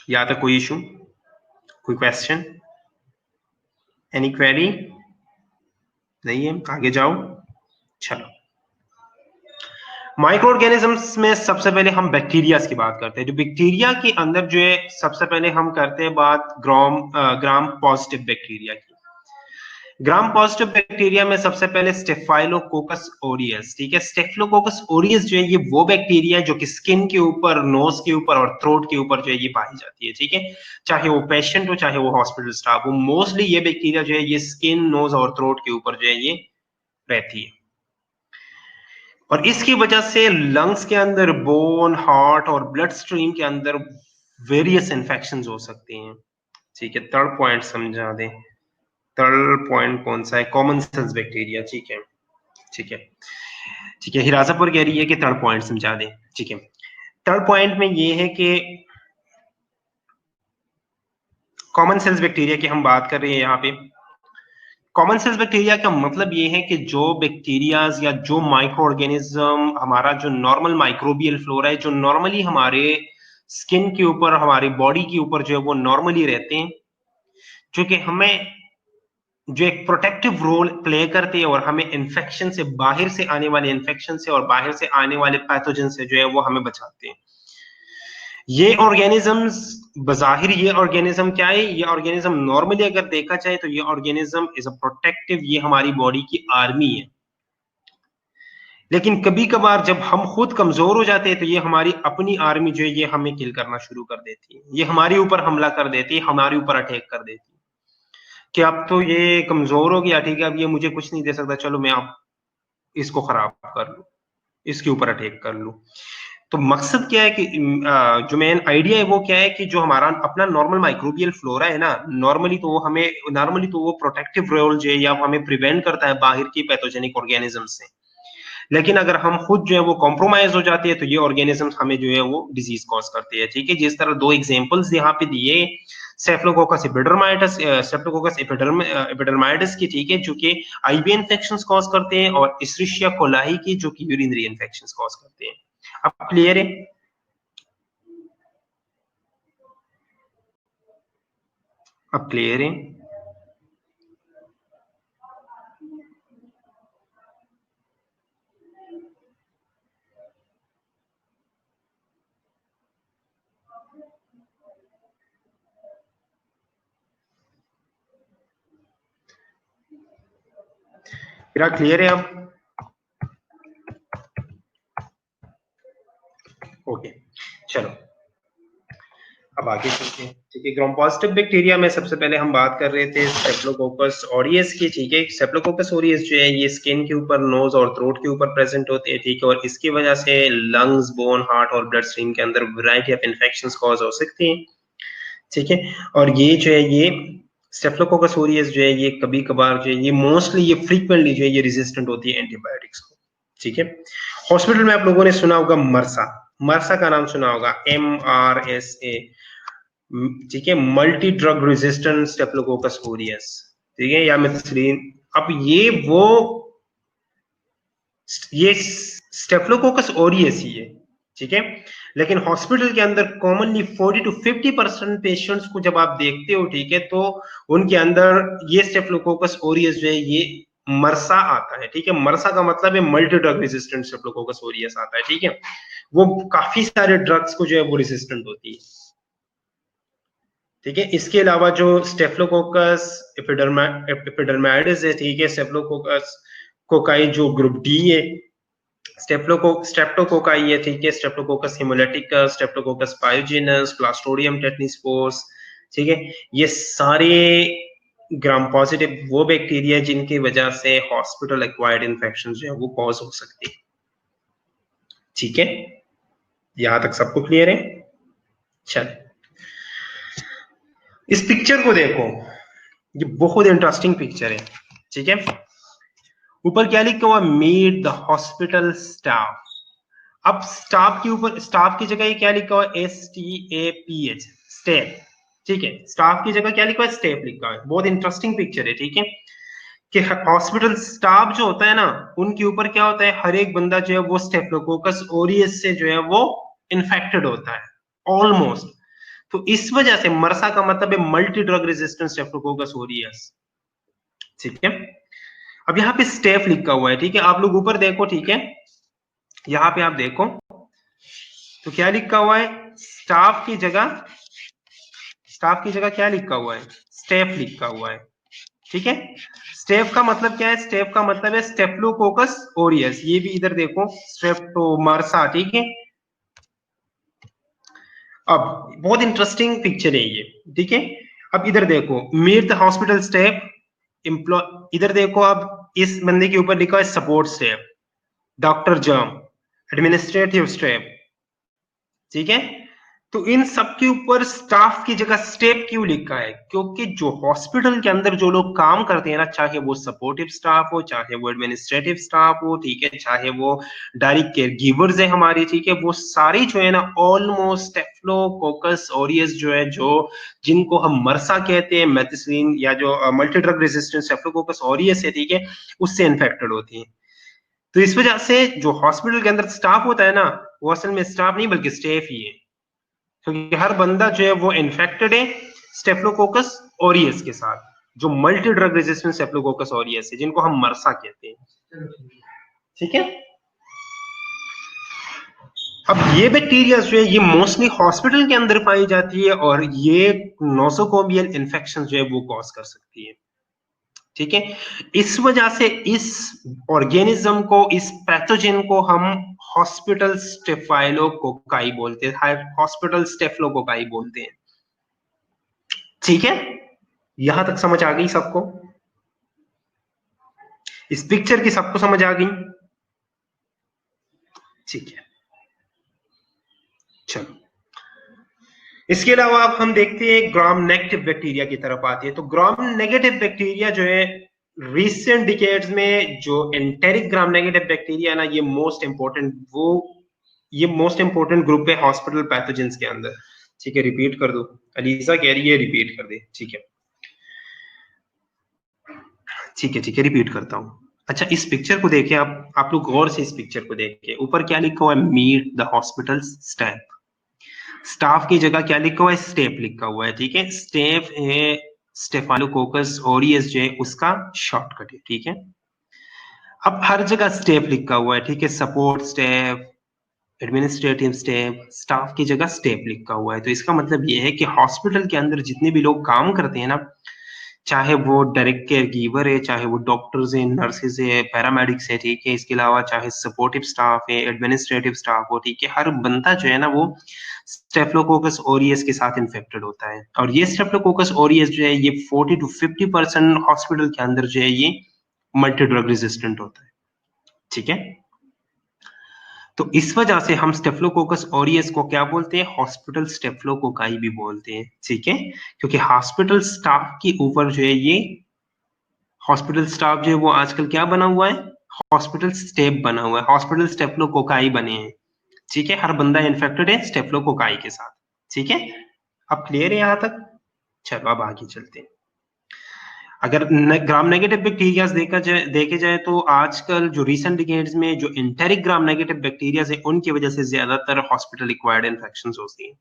यहां तक कोई इशू, कोई क्वेश्चन, एनी क्वेरी? नहीं है? आगे जाओ, चलो। माइक्रो ऑर्गेनिजम्स में सबसे पहले हम बैक्टीरियाज की बात करते हैं। जो बैक्टीरिया के अंदर जो है सबसे पहले हम करते हैं बात ग्राम पॉजिटिव बैक्टीरिया की। ग्राम पॉजिटिव बैक्टीरिया में सबसे पहले स्टेफाइलोकोकस ओरियस, ठीक है। स्टेफिलोकोकस ओरियस जो है ये वो बैक्टीरिया है जो कि स्किन के ऊपर, नोज के ऊपर और थ्रोट के ऊपर जो है ये पाई जाती है, ठीक है। चाहे वो पेशेंट हो चाहे वो हॉस्पिटल स्टाफ हो, मोस्टली ये बैक्टीरिया जो है ये स्किन, नोज और थ्रोट के ऊपर जो है ये रहती है। और इसकी वजह से लंग्स के अंदर, बोन, हार्ट और ब्लड स्ट्रीम के अंदर वेरियस इन्फेक्शंस हो सकती हैं, ठीक है। थर्ड पॉइंट समझा दें। थर्ड पॉइंट कौन सा है? कॉमन सेंस बैक्टीरिया, ठीक है, ठीक है, ठीक है। हिराजापुर कह रही है कि थर्ड पॉइंट समझा दें, ठीक है। थर्ड पॉइंट में ये है कि कॉमन सेंस बैक्टीरिया की हम बात कर रहे हैं यहाँ पे। कॉमन सेंस बैक्टीरिया का मतलब ये है कि जो बैक्टीरियाज या जो माइक्रो ऑर्गेनिज्म, हमारा जो नॉर्मल माइक्रोबियल फ्लोरा है, जो नॉर्मली हमारे स्किन के ऊपर, हमारी बॉडी के ऊपर जो है वो नॉर्मली रहते हैं, जो कि हमें जो एक प्रोटेक्टिव रोल प्ले करते हैं और हमें इन्फेक्शन से, बाहर से आने वाले इन्फेक्शन से और बाहर से आने वाले पैथोजन से जो है वो हमें बचाते हैं। ये ऑर्गेनिजम्स, बजाहिर ये ऑर्गेनिज्म क्या है? ये ऑर्गेनिज्म नॉर्मली अगर देखा जाए तो ये ऑर्गेनिज्म इज अ प्रोटेक्टिव, ये हमारी बॉडी की आर्मी है। लेकिन कभी कभार जब हम खुद कमजोर हो जाते हैं तो ये हमारी अपनी आर्मी जो है ये हमें किल करना शुरू कर देती है, ये हमारे ऊपर हमला कर देती है, हमारे ऊपर अटैक कर देती है कि अब तो ये कमजोर हो गया, ठीक है, अब ये मुझे कुछ नहीं दे सकता, चलो मैं अब इसको खराब कर लूं, इसके ऊपर अटैक कर लूं। तो मकसद क्या है कि जो मेन आइडिया है वो क्या है कि जो हमारा अपना नॉर्मल माइक्रोबियल फ्लोरा है ना, नॉर्मली तो वो प्रोटेक्टिव रोल जो है या हमें प्रिवेंट करता है बाहर की पैथोजेनिक ऑर्गेनिज्म से। लेकिन अगर हम खुद जो है वो कॉम्प्रोमाइज हो जाते हैं तो ये ऑर्गेनिजम्स हमें जो है वो डिजीज कॉज करते हैं, ठीक है। जिस तरह दो एग्जांपल्स यहाँ पे दिए, सेफ्लोकोकस एपिडर्माइटिस, स्ट्रेप्टोकोकस एपिडर्माइटिस की, ठीक है, जो कि आईवी इंफेक्शंस कॉज करते हैं, और इश्रिशिया कोलाई की जो कि यूरिनरी इंफेक्शंस कॉज करते हैं। अब क्लियर है? अब क्लियर है? मेरा क्लियर है अब? ओके, चलो अब आगे चलते हैं, ठीक है। ग्राम पॉजिटिव बैक्टीरिया में सबसे पहले हम बात कर रहे थे स्टेप्लोकोकस ऑरियस की, ठीक है। स्टेप्लोकोकस ऑरियस जो है ये स्किन के ऊपर, नोज और थ्रोट के ऊपर प्रेजेंट होते हैं, ठीक है, और इसकी वजह से लंग्स, बोन, हार्ट और ब्लड स्ट्रीम के अंदर वैरायटी ऑफ इन्फेक्शंस कॉज हो सकती हैं, ठीक है। और ये जो है ये स्टेप्लोकोकस ऑरियस जो है ये कभी कभार जो है ये मोस्टली, ये फ्रीक्वेंटली जो है ये रेजिस्टेंट होती है एंटीबायोटिक्स को, ठीक है। हॉस्पिटल में आप लोगों ने सुना होगा मरसा, मरसा का नाम सुना होगा, MRSA, ठीक है, multi drug resistant staphylococcus aureus, ठीक है, या मिथसिलीन। अब ये स्टेप्लोकोकस ऑरियस ही है, ठीक है। लेकिन हॉस्पिटल के अंदर कॉमनली 40 to 50% पेशेंट्स को जब आप देखते हो, ठीक है, तो उनके अंदर ये स्टेप्लोकोकस ऑरियस जो है ये मरसा आता है, ठीक है। मरसा का मतलब है multi drug resistant staphylococcus aureus आता है, ठीक है। वो काफी सारे ड्रग्स को जो है वो रेजिस्टेंट होती है, ठीक है। इसके अलावा जो स्टेफ्लोकोकस एपिडर्माइडिस है, ठीक है, स्टेफ्लोकोकस कोकाई जो ग्रुप डी है, स्ट्रेप्टोकोकाई है, ठीक है, स्ट्रेप्टोकोकस हिमोलिटिकस, स्ट्रेप्टोकोकस पायोजेनस, क्लास्ट्रोडियम टेटनीस्पोर्स, ठीक है। ये सारे ग्राम पॉजिटिव वो बैक्टीरिया जिनकी वजह से हॉस्पिटल एक्वायर्ड इन्फेक्शन जो है वो कॉज हो सकती है, ठीक है। यहां तक सबको क्लियर है? चल, इस पिक्चर को देखो, ये बहुत इंटरेस्टिंग पिक्चर है, ठीक है। ऊपर क्या लिखा हुआ? Meet the hospital staff. अब स्टाफ के ऊपर, स्टाफ की जगह ये क्या लिखा हुआ? STAPH, स्टेप, ठीक है। स्टाफ की जगह क्या लिखा हुआ है? स्टेप लिखा हुआ है। बहुत इंटरेस्टिंग पिक्चर है, ठीक है, कि हॉस्पिटल स्टाफ जो होता है ना, उनके ऊपर क्या होता है? हर एक बंदा जो है वो स्टेप्लोकोकस ओरियस से जो है वो इन्फेक्टेड होता है ऑलमोस्ट। तो इस वजह से मरसा का मतलब है multi drug resistant staphylococcus Orius, ठीक है। अब यहाँ पे स्टेप लिखा हुआ है, ठीक है, आप लोग ऊपर देखो, ठीक है, यहाँ पे आप देखो तो क्या लिखा हुआ है? स्टाफ की जगह, स्टाफ की जगह क्या लिखा हुआ है? स्टेप लिखा हुआ है, ठीक है। स्टेफ का मतलब क्या है? स्टेफ का मतलब है स्टेफलोकोकस ओरियस। ये भी इधर देखो, स्ट्रेप्टोमार्सा, ठीक है। अब बहुत इंटरेस्टिंग पिक्चर है ये, ठीक है। अब इधर देखो, meet the hospital staff employ, इधर देखो, अब इस बंदे के ऊपर लिखा है support staff, doctor germ, administrative staff, ठीक है। तो इन सब के ऊपर स्टाफ की जगह स्टेप क्यों लिखा है? क्योंकि जो हॉस्पिटल के अंदर जो लोग काम करते हैं ना, चाहे वो सपोर्टिव स्टाफ हो, चाहे वो एडमिनिस्ट्रेटिव स्टाफ हो, ठीक है, चाहे वो डायरेक्ट केयर गिवर्स है हमारे, ठीक है, वो सारी जो है ना ऑलमोस्ट स्टेफलोकोकस ऑरियस जो है, जो जिनको हम मरसा कहते हैं, मेथिसिलिन या जो मल्टी ड्रग रेजिस्टेंट स्टेफलोकोकस ऑरियस है, ठीक है, उससे इन्फेक्टेड होती है। तो इस वजह से जो हॉस्पिटल के अंदर स्टाफ होता है ना, वो असल में स्टाफ नहीं बल्कि स्टेफ ही है, क्योंकि हर बंदा जो है वो इन्फेक्टेड है स्टेफलोकोकस ऑरियस के साथ, जो मल्टी ड्रग रेजिस्टेंट स्टेफलोकोकस ऑरियस है, जिनको हम मरसा कहते हैं, ठीक है। अब ये बैक्टीरिया जो है ये मोस्टली हॉस्पिटल के अंदर पाई जाती है, और ये नोसोकोमियल इन्फेक्शन जो है वो कॉज कर सकती है, ठीक है। इस वजह से इस ऑर्गेनिज्म को, इस पैथोजन को हम हॉस्पिटल स्टेफाइलोकोकाई बोलते हैं, हॉस्पिटल स्टेफलोकोकाई बोलते हैं, ठीक है। यहां तक समझ आ गई सबको? इस पिक्चर की सबको समझ आ गई? ठीक है, चलो। इसके अलावा अब हम देखते हैं ग्राम नेगेटिव बैक्टीरिया की तरफ आते हैं। तो ग्राम नेगेटिव बैक्टीरिया जो है, रिसेंट डिकेड्स में जो एंटेरिक ग्राम नेगेटिव बैक्टीरिया ना, ये मोस्ट इंपॉर्टेंट, वो ये मोस्ट इंपॉर्टेंट ग्रुप है हॉस्पिटल पैथोजेंस के अंदर, ठीक है। रिपीट कर दो, अलीजा कह रही है रिपीट कर दे, ठीक है, ठीक है, ठीक है, रिपीट करता हूं। अच्छा, इस पिक्चर को देखें आप लोग गौर से इस पिक्चर को देखें, ऊपर क्या लिखा हुआ है? Meet the hospital staff. Staff की जगह क्या लिखा हुआ है? स्टेप लिखा हुआ है, ठीक है। स्टेप है स्टेफालोकोकस ओरियस जो है उसका शॉर्टकट है, ठीक है। अब हर जगह स्टेप लिखा हुआ है, ठीक है, support step, administrative step, staff की जगह स्टेप लिखा हुआ है। तो इसका मतलब ये है कि हॉस्पिटल के अंदर जितने भी लोग काम करते हैं ना, चाहे वो डायरेक्ट केयर गिवर है, चाहे वो डॉक्टर्स हैं, नर्सेज है, पैरामेडिक्स है, ठीक है, इसके अलावा चाहे सपोर्टिव स्टाफ है, एडमिनिस्ट्रेटिव स्टाफ हो, ठीक है, हर बंदा जो है ना वो स्टेफलोकोकस ओरियस के साथ इन्फेक्टेड होता है। और ये स्टेफलोकोकस ओरियस जो है ये 40 to 50% हॉस्पिटल के अंदर जो है ये मल्टी ड्रग रेजिस्टेंट होता है, ठीक है। तो इस वजह से हम स्टेफलोकोकस ऑरियस को क्या बोलते हैं? हॉस्पिटल स्टेफलोकोकाई भी बोलते हैं, ठीक है। क्योंकि हॉस्पिटल स्टाफ के ऊपर जो है ये हॉस्पिटल स्टाफ जो है वो आजकल क्या बना हुआ है? हॉस्पिटल स्टेप बना हुआ है, हॉस्पिटल स्टेफलोकोकाई बने हैं, ठीक है। हर बंदा इन्फेक्टेड है स्टेफलोकोकाई के साथ, ठीक है। अब क्लियर है यहां तक? चलो अब आगे चलते हैं। अगर ग्राम नेगेटिव बैक्टीरिया देखे जाए तो आजकल जो रिसेंट डिकेड्स में जो एंटेरिक ग्राम नेगेटिव बैक्टीरिया है उनकी वजह से ज्यादातर हॉस्पिटल एक्वायर्ड इन्फेक्शंस होती हैं।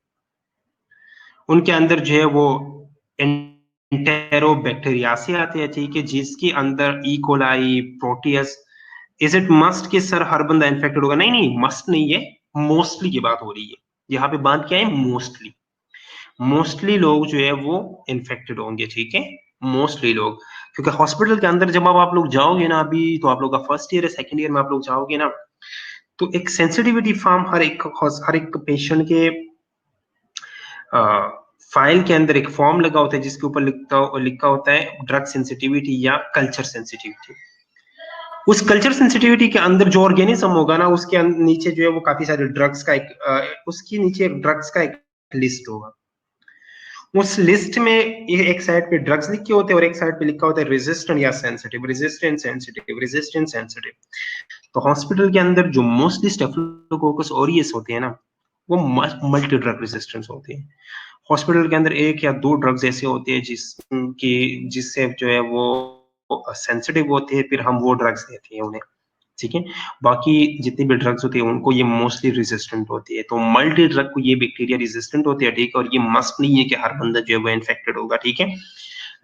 उनके अंदर जो है वो एंटेरोबैक्टीरियासी आते हैं, ठीक है, जिसके अंदर E coli, Proteus. Is it must कि सर हर बंदा इन्फेक्टेड होगा? नहीं नहीं, मस्ट नहीं है, मोस्टली की बात हो रही है। यहाँ पे बात क्या है? मोस्टली। मोस्टली लोग जो है वो इन्फेक्टेड होंगे, ठीक है, मोस्टली लोग। क्योंकि हॉस्पिटल के अंदर जब आप लोग जाओगे ना, अभी तो आप लोग का फर्स्ट ईयर है, सेकंड ईयर में आप लोग जाओगे ना, तो एक सेंसिटिविटी फॉर्म हर एक पेशेंट के फाइल के अंदर एक फॉर्म लगा होता है जिसके ऊपर लिखा होता है ड्रग सेंसिटिविटी या कल्चर सेंसिटिविटी। उस कल्चर सेंसिटिविटी के अंदर जो ऑर्गेनिज्म होगा ना, उसके नीचे जो है वो काफी सारे ड्रग्स का उसके नीचे एक ड्रग्स का एक लिस्ट होगा। उस लिस्ट में ये एक साइड पे ड्रग्स लिखे होते हैं और एक साइड पे लिखा होता है रेजिस्टेंट या sensitive, resistant sensitive, resistant sensitive. तो हॉस्पिटल के अंदर जो मोस्टली स्टेफिलोकोकस ऑरियस होते हैं ना, वो मल्टी ड्रग रेजिस्टेंस होते हैं। हॉस्पिटल के अंदर एक या दो ड्रग्स ऐसे होते हैं जिससे जो है वो सेंसिटिव होते हैं, फिर हम वो ड्रग्स देते हैं उन्हें, ठीक है। बाकी जितनी भी ड्रग्स होती है उनको ये मोस्टली रेजिस्टेंट होती है। तो मल्टी ड्रग को ये बैक्टीरिया रेजिस्टेंट होती है, ठीक है। और ये मस्ट नहीं है कि हर बंदा जो है वो इन्फेक्टेड होगा, ठीक है,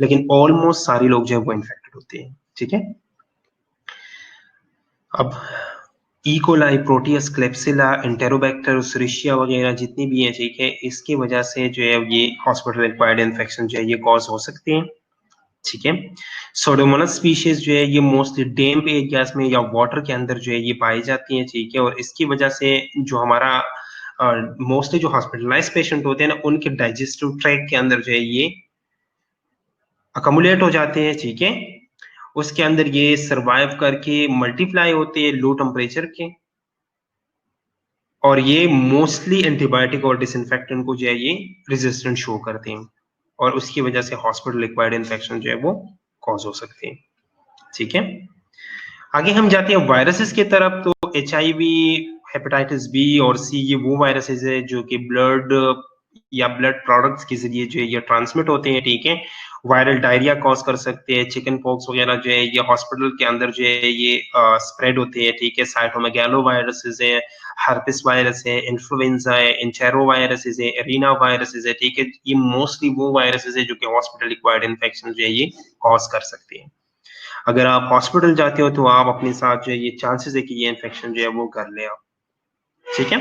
लेकिन ऑलमोस्ट सारे लोग जो है वो इन्फेक्टेड होते हैं, ठीक है। अब इकोलाई, प्रोटियस, क्लेप्सिला, एंटेरोबैक्टर, सुरिशिया वगैरह जितनी भी है, ठीक है, इसकी वजह से जो है ये हॉस्पिटल एक्वायर्ड इन्फेक्शन जो है ये कॉज हो सकते हैं, ठीक है। सोडोमोनास स्पीशीज जो है ये मोस्टली डैम्प एरियाज में या वाटर के अंदर जो है ये पाई जाती हैं, ठीक है। और इसकी वजह से जो हमारा मोस्टली जो हॉस्पिटलाइज पेशेंट होते हैं ना, उनके डाइजेस्टिव ट्रैक्ट के अंदर जो है ये अकोमुलेट हो जाते हैं, ठीक है। उसके अंदर ये सर्वाइव करके मल्टीप्लाई होते हैं लो टेम्परेचर के, और ये मोस्टली एंटीबायोटिक और डिसइंफेक्टेंट को जो है ये रेजिस्टेंट शो करते हैं, और उसकी वजह से हॉस्पिटल एक्वायर्ड इन्फेक्शन जो है वो कॉज हो सकते हैं, ठीक है। आगे हम जाते हैं वायरसेस की तरफ। तो HIV, हेपेटाइटिस बी और सी, ये वो वायरसेस है जो कि ब्लड या ब्लड प्रोडक्ट्स के जरिए जो है ये ट्रांसमिट होते हैं, ठीक है। वायरल डायरिया कॉज कर सकते हैं, चिकन पॉक्स वगैरह जो है ये हॉस्पिटल के अंदर जो है ये स्प्रेड होते हैं, ठीक है। साइटोमेगालो वायरसेस है, हर्पिस वायरस है, इन्फ्लुएंजा है, इंचेरो वायरसेस है, एरिना वायरसेस है, ठीक है। ये मोस्टली वो वायरसेस है जो कि हॉस्पिटल एक्वायर्ड इन्फेक्शन जो है ये कॉज कर सकते हैं। अगर आप हॉस्पिटल जाते हो तो आप अपने साथ जो है ये चांसेस है कि ये इन्फेक्शन जो है वो कर ले आप, ठीक है।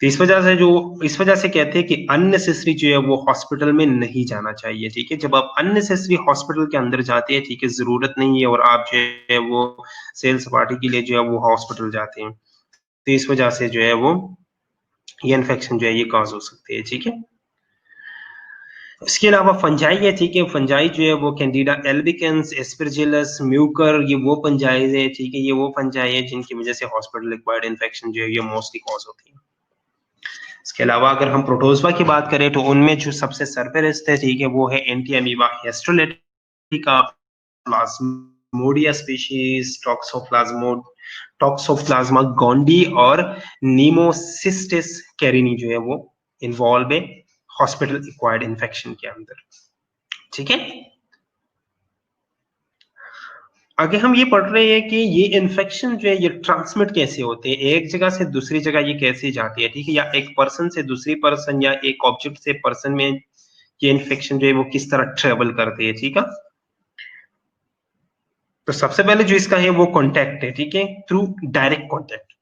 तो इस वजह से कहते हैं कि अननेसेसरी जो है वो हॉस्पिटल में नहीं जाना चाहिए, ठीक है। जब आप अननेसेसरी हॉस्पिटल के अंदर जाते हैं, ठीक है, जरूरत नहीं है और आप जो है वो सेल सपाटी के लिए जो है वो हॉस्पिटल जाते हैं, तो इस वजह से जो है वो ये इन्फेक्शन जो है ये कॉज हो सकती है, ठीक है। इसके अलावा फंजाई है, ठीक है। फंजाई जो है वो कैंडिडा एल्बिकेंस, एस्परजिलस, म्यूकर, ये वो फंजाई है, ठीक है। ये वो फंजाई है जिनकी वजह से हॉस्पिटल एक्वायर्ड इन्फेक्शन जो है ये मोस्टली कॉज होती है। इसके अलावा अगर हम प्रोटोजवा की बात करें तो उनमें जो सबसे सरफेरेस्ट है, ठीक है, वो है Entamoeba histolytica, plasmodia species, Toxoplasma gondii और नीमोसिस्टिस कैरिनी जो है वो इन्वॉल्व है हॉस्पिटल एक्वायर्ड इन्फेक्शन के अंदर, ठीक है। आगे हम ये पढ़ रहे हैं कि ये इन्फेक्शन जो है ये ट्रांसमिट कैसे होते हैं, एक जगह से दूसरी जगह ये कैसे जाती है, ठीक है, या एक पर्सन से दूसरी पर्सन या एक ऑब्जेक्ट से पर्सन में ये इन्फेक्शन जो है वो किस तरह ट्रेवल करती है, ठीक है। तो सबसे पहले जो इसका है वो कॉन्टेक्ट है, ठीक है, through direct contact.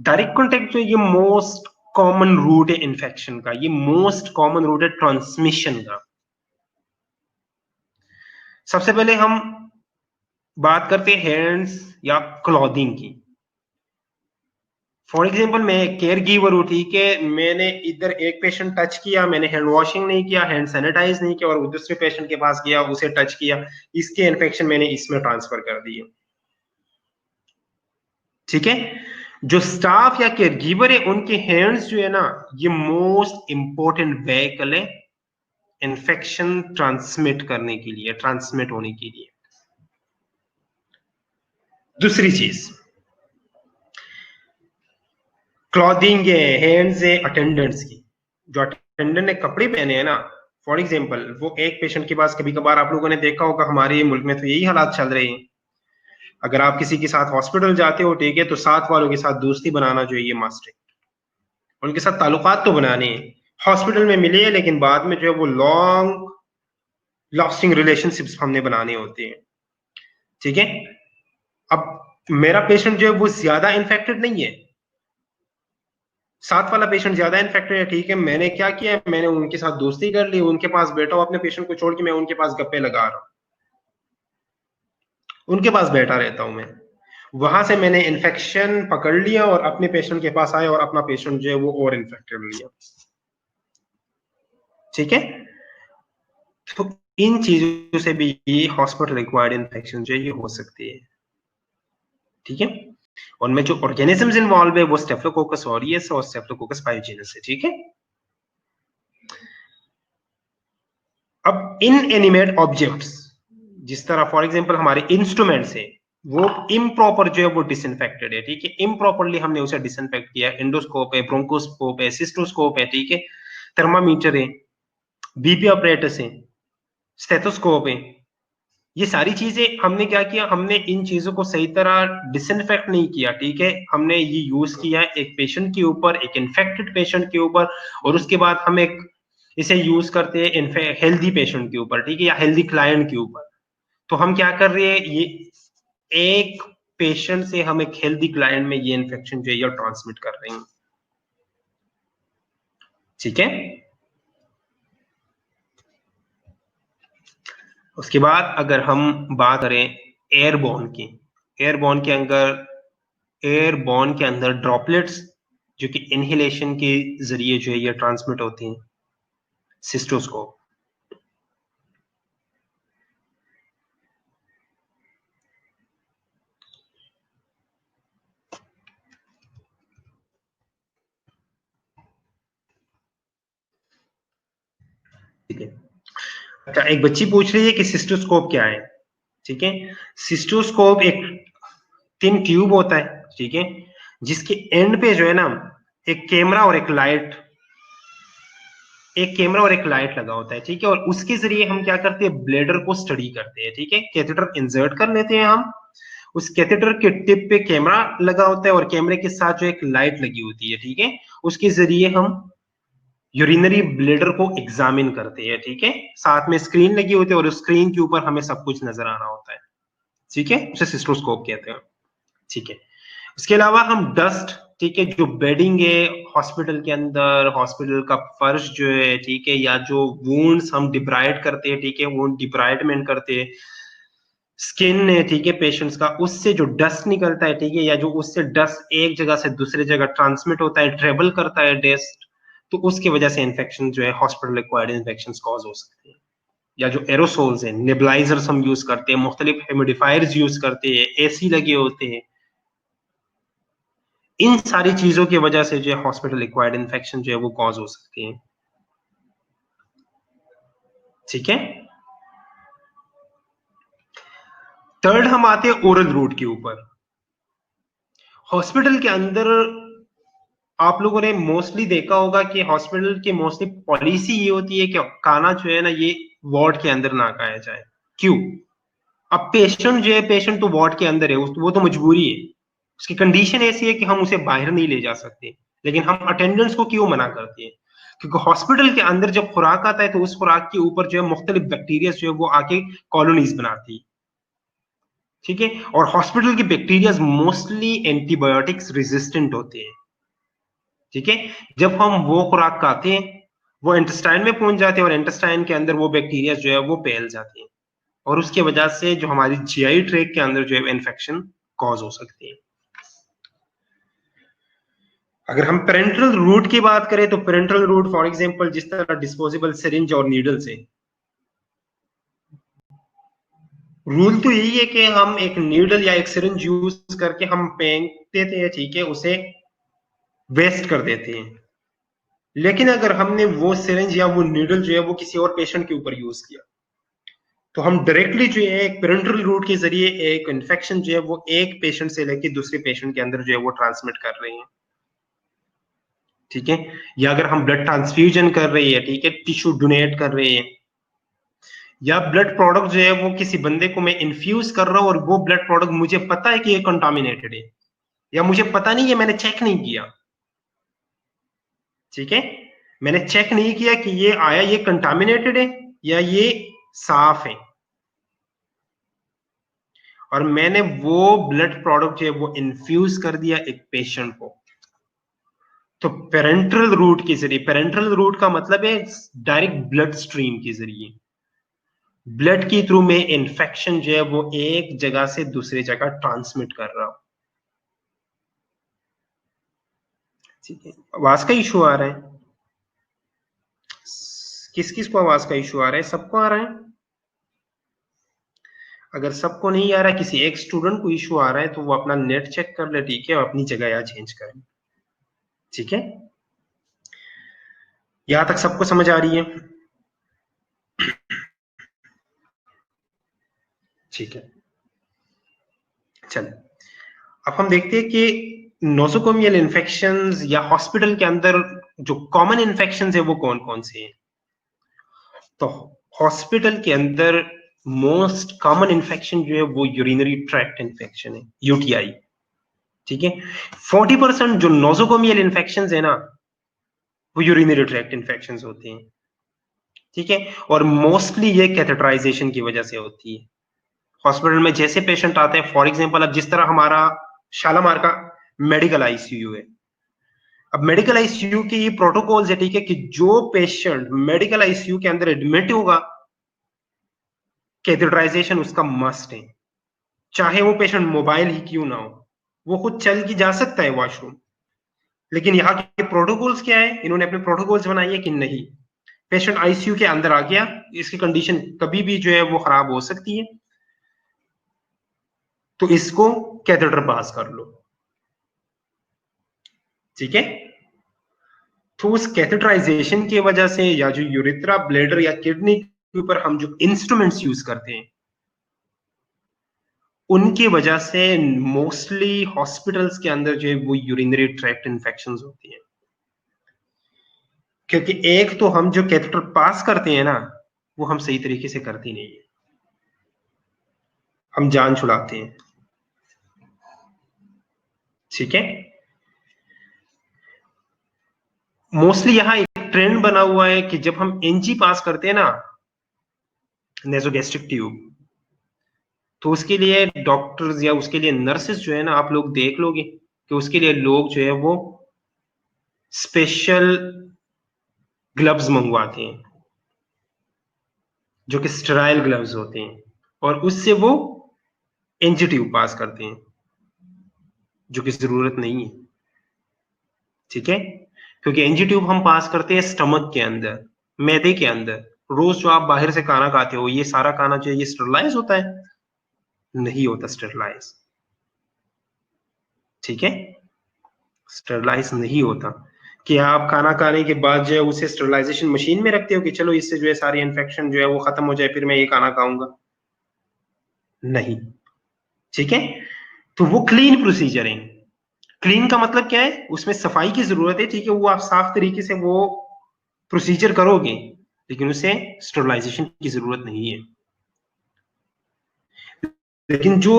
Direct contact जो ये मोस्ट कॉमन रूट है इन्फेक्शन का, ये मोस्ट कॉमन रूट है ट्रांसमिशन का। सबसे पहले हम बात करते हैं हैंड्स या क्लॉथिंग की। फॉर एग्जाम्पल मैं केयर गिवर हूं, ठीक है, मैंने इधर एक पेशेंट टच किया, मैंने हैंड वॉशिंग नहीं किया, हैंड सैनिटाइज नहीं किया, और दूसरे पेशेंट के पास गया, उसे टच किया, इसके इन्फेक्शन मैंने इसमें ट्रांसफर कर दिए, ठीक है। जो स्टाफ या केयर गिवर है उनके हैंड्स जो है ना, ये मोस्ट इंपॉर्टेंट व्हीकल है इन्फेक्शन ट्रांसमिट करने के लिए, ट्रांसमिट होने के लिए। दूसरी चीज, क्लॉथिंग है, हैंड्स है अटेंडेंट्स की। जो अटेंडेंट ने कपड़े पहने हैं ना, फॉर एग्जाम्पल वो एक पेशेंट के पास, कभी कभार आप लोगों ने देखा होगा हमारे मुल्क में तो यही हालात चल रहे हैं, अगर आप किसी के साथ हॉस्पिटल जाते हो, ठीक है, तो साथ वालों के साथ दोस्ती बनाना जो है ये मस्ट है, उनके साथ ताल्लुकात तो बनाने हैं। हॉस्पिटल में मिले लेकिन बाद में जो है वो लॉन्ग लास्टिंग रिलेशनशिप्स हमने बनाने होते हैं, ठीक है। अब मेरा पेशेंट जो है वो ज्यादा इन्फेक्टेड नहीं है, साथ वाला पेशेंट ज्यादा इन्फेक्टेड है, ठीक है, मैंने क्या किया, मैंने उनके साथ दोस्ती कर ली, उनके पास बैठा हूं, अपने पेशेंट को छोड़ के मैं उनके पास गप्पे लगा रहा हूं, उनके पास बैठा रहता हूं मैं, वहां से मैंने इन्फेक्शन पकड़ लिया और अपने पेशेंट के पास आया और अपना पेशेंट जो है वो और इन्फेक्टेड लिया, ठीक है। तो इन चीजों से भी ये हॉस्पिटल रिक्वायर्ड इन्फेक्शन जो है ये हो सकती है, ठीक है। उनमें जो ऑर्गेनिजम्स इन्वॉल्व है वो स्टेफिलोकोकस ऑरियस और स्टेफिलोकोकस पाइयोजेनिस है, ठीक है। अब इन एनिमेट ऑब्जेक्ट्स, जिस तरह फॉर एग्जांपल हमारे इंस्ट्रूमेंट्स है, वो इम्प्रॉपर जो है वो डिसइंफेक्टेड है, ठीक है, इम्प्रॉपरली हमने उसे डिसइंफेक्ट किया, एंडोस्कोप है, ब्रोंकोस्कोप है, सिस्टोस्कोप है, ठीक है, थर्मामीटर है, बीपी ऑपरेटस है, स्टेथोस्कोप है, ये सारी चीजें हमने क्या किया, हमने इन चीजों को सही तरह डिसइंफेक्ट नहीं किया, ठीक है, हमने ये यूज किया एक पेशेंट के ऊपर, एक इन्फेक्टेड पेशेंट के ऊपर, और उसके बाद हम एक इसे यूज करते हैं हेल्दी पेशेंट के ऊपर, ठीक है, या हेल्दी क्लाइंट के ऊपर। तो हम क्या कर रहे हैं, ये एक पेशेंट से हम एक हेल्दी क्लाइंट में ये इन्फेक्शन जो है ये ट्रांसमिट कर रहे हैं, ठीक है। उसके बाद अगर हम बात करें एयरबॉर्न की, एयरबॉर्न के अंदर ड्रॉपलेट्स जो कि इनहेलेशन के जरिए जो है ये ट्रांसमिट होती हैं, सिस्टोस्कोप। ठीक है, अच्छा एक बच्ची पूछ रही है कि सिस्टोस्कोप क्या है। ठीक है, सिस्टोस्कोप एक थिन ट्यूब होता है, ठीक है, जिसके एंड पे जो है ना एक कैमरा और एक लाइट लगा होता है, ठीक है, और उसके जरिए हम क्या करते हैं, ब्लेडर को स्टडी करते हैं। ठीक है, कैथेटर इंसर्ट कर लेते हैं हम, उस कैथेटर के टिप पे कैमरा लगा होता है और कैमरे के साथ जो एक लाइट लगी होती है, ठीक है, उसके जरिए हम यूरिनरी ब्लेडर को एग्जामिन करते हैं। ठीक है, साथ में स्क्रीन लगी होती है और उस स्क्रीन के ऊपर हमें सब कुछ नजर आ रहा होता है। ठीक है, उसे सिस्टोस्कोप कहते हैं। ठीक है, उसके अलावा हम डस्ट, ठीक है, जो बेडिंग है हॉस्पिटल के अंदर, हॉस्पिटल का फर्श जो है, ठीक है, या जो वुंड्स हम डिब्राइड करते हैं, ठीक है, वुंड डिब्राइडमेंट करते हैं, स्किन है, ठीक है, पेशेंट्स का, उससे जो डस्ट निकलता है, ठीक है, या जो उससे डस्ट एक जगह से दूसरी जगह ट्रांसमिट होता है, ट्रेवल करता है डस्ट, तो उसकी वजह से इन्फेक्शन जो है हॉस्पिटल एक्वायर्ड इन्फेक्शन कॉज हो सकते हैं। या जो एरोसोल्स हैं, नेबुलाइजर्स हम यूज करते हैं, मुख्तलिफ ह्यूमिडिफायर्स यूज करते हैं, एसी लगे होते हैं, इन सारी चीजों की वजह से जो है हॉस्पिटल एक्वायर्ड इन्फेक्शन जो है वो कॉज हो सकती है। ठीक है, थर्ड हम आते हैं ओरल रूट के ऊपर। हॉस्पिटल के अंदर आप लोगों ने मोस्टली देखा होगा कि हॉस्पिटल की मोस्टली पॉलिसी ये होती है कि खाना जो है ना ये वार्ड के अंदर ना खाया जाए। क्यों? अब पेशेंट जो है, पेशेंट तो वार्ड के अंदर है, वो तो मजबूरी है, उसकी कंडीशन ऐसी है कि हम उसे बाहर नहीं ले जा सकते, लेकिन हम अटेंडेंट्स को क्यों मना करते हैं? क्योंकि हॉस्पिटल के अंदर जब खुराक आता है तो उस खुराक के ऊपर जो है मुख्तलिफ बैक्टीरिया जो है वो आके कॉलोनीज बनाती है। ठीक है, और हॉस्पिटल की बैक्टीरिया मोस्टली एंटीबायोटिक्स रेजिस्टेंट होते हैं। ठीक है, जब हम वो खुराक खाते हैं वो इंटेस्टाइन में पहुंच जाते हैं और इंटेस्टाइन के अंदर वो बैक्टीरिया जो है वो फैल जाती है और उसके वजह से जो हमारी जीआई ट्रैक के अंदर जो है इन्फेक्शन कॉज हो सकती है। अगर हम पेरेंट्रल रूट की बात करें तो पेरेंट्रल रूट फॉर एग्जांपल जिस तरह डिस्पोजेबल सिरिंज और नीडल से, रूल तो यही है कि हम एक नीडल या एक सिरिंज यूज करके हम फेंक देते हैं, ठीक है, उसे वेस्ट कर देते हैं। लेकिन अगर हमने वो सिरिंज या वो नीडल जो है वो किसी और पेशेंट के ऊपर यूज किया तो हम डायरेक्टली जो है एक पेरेंट्रल रूट के जरिए एक इन्फेक्शन जो है वो एक पेशेंट से लेके दूसरे पेशेंट के अंदर जो है वो ट्रांसमिट कर रहे हैं। ठीक है, या अगर हम ब्लड ट्रांसफ्यूजन कर रहे हैं, ठीक है, टिश्यू डोनेट कर रहे हैं, या ब्लड प्रोडक्ट जो है वो किसी बंदे को मैं इन्फ्यूज कर रहा हूं और वो ब्लड प्रोडक्ट मुझे पता है कि ये कंटामिनेटेड है, या मुझे पता नहीं है, मैंने चेक नहीं किया। ठीक है, मैंने चेक नहीं किया कि ये आया ये कंटामिनेटेड है या ये साफ है, और मैंने वो ब्लड प्रोडक्ट जो है वो इन्फ्यूज कर दिया एक पेशेंट को, तो पेरेंट्रल रूट के जरिए, पेरेंट्रल रूट का मतलब है डायरेक्ट ब्लड स्ट्रीम के जरिए, ब्लड के थ्रू में इन्फेक्शन जो है वो एक जगह से दूसरी जगह ट्रांसमिट कर रहा हूं। ठीक है, आवाज का इशू आ रहा है? किस किस को आवाज का इशू आ रहा है? सबको आ रहा है? अगर सबको नहीं आ रहा है, किसी एक स्टूडेंट को इशू आ रहा है, तो वो अपना नेट चेक कर ले, ठीक है, और अपनी जगह यहाँ चेंज करें। ठीक है, यहां तक सबको समझ आ रही है? ठीक है, चलिए अब हम देखते हैं कि नोसोकोमियल इन्फेक्शंस या हॉस्पिटल के अंदर जो कॉमन इन्फेक्शंस है वो कौन कौन से हैं। तो हॉस्पिटल के अंदर मोस्ट कॉमन इन्फेक्शन जो है वो यूरिनरी ट्रैक्ट इन्फेक्शन है, यूटीआई। ठीक है, 40% जो नोसोकोमियल इन्फेक्शंस है ना वो यूरिनरी ट्रैक्ट इन्फेक्शंस होते हैं। ठीक है, और मोस्टली ये कैथेटराइजेशन की वजह से होती है। हॉस्पिटल में जैसे पेशेंट आते हैं, फॉर एग्जांपल अब जिस तरह हमारा शालामार का मेडिकल आईसीयू है, अब मेडिकल आईसीयू की ये प्रोटोकॉल्स है, ठीक है, कि जो पेशेंट मेडिकल आईसीयू के अंदर एडमिट होगा कैथेटराइजेशन उसका मस्ट है, चाहे वो पेशेंट मोबाइल ही क्यों ना हो, वो खुद चल के जा सकता है वॉशरूम, लेकिन यहाँ के प्रोटोकॉल्स क्या है, इन्होंने अपने प्रोटोकॉल्स बनाए हैं कि नहीं, पेशेंट आईसीयू के अंदर आ गया, इसकी कंडीशन कभी भी जो है वो खराब हो सकती है, तो इसको कैथेटर पास कर लो, ठीक है। तो उस कैथेटराइजेशन की वजह से, या जो यूरिथ्रा, ब्लैडर या किडनी के ऊपर हम जो इंस्ट्रूमेंट्स यूज करते हैं, उनकी वजह से मोस्टली हॉस्पिटल्स के अंदर जो है वो यूरिनरी ट्रैक्ट इन्फेक्शंस होती हैं, क्योंकि एक तो हम जो कैथेटर पास करते हैं ना, वो हम सही तरीके से करते नहीं है, हम जान छुड़ाते हैं, ठीक है। मोस्टली यहाँ एक ट्रेंड बना हुआ है कि जब हम एनजी पास करते हैं ना, नेसोगैस्ट्रिक ट्यूब, तो उसके लिए डॉक्टर्स या उसके लिए नर्सेस जो है ना, आप लोग देख लोगे कि उसके लिए लोग जो है वो स्पेशल ग्लव्स मंगवाते हैं, जो कि स्टेराइल ग्लव्स होते हैं, और उससे वो एनजी ट्यूब पास करते हैं, जो कि जरूरत नहीं है, ठीक है। क्योंकि एनजी ट्यूब हम पास करते हैं स्टमक के अंदर, मैदे के अंदर, रोज जो आप बाहर से खाना खाते हो, ये सारा खाना जो है ये स्टेरलाइज होता है, नहीं होता स्टेरलाइज, ठीक है। स्टेरलाइज नहीं होता कि आप खाना खाने के बाद जो है उसे स्टेरलाइजेशन मशीन में रखते हो कि चलो इससे जो है सारी इन्फेक्शन जो है वो खत्म हो जाए, फिर मैं ये खाना खाऊंगा, नहीं, ठीक है। तो वो क्लीन प्रोसीजर है। क्लीन का मतलब क्या है, उसमें सफाई की जरूरत है, ठीक है, वो आप साफ तरीके से वो प्रोसीजर करोगे, लेकिन उसे स्टेरलाइजेशन की जरूरत नहीं है। लेकिन जो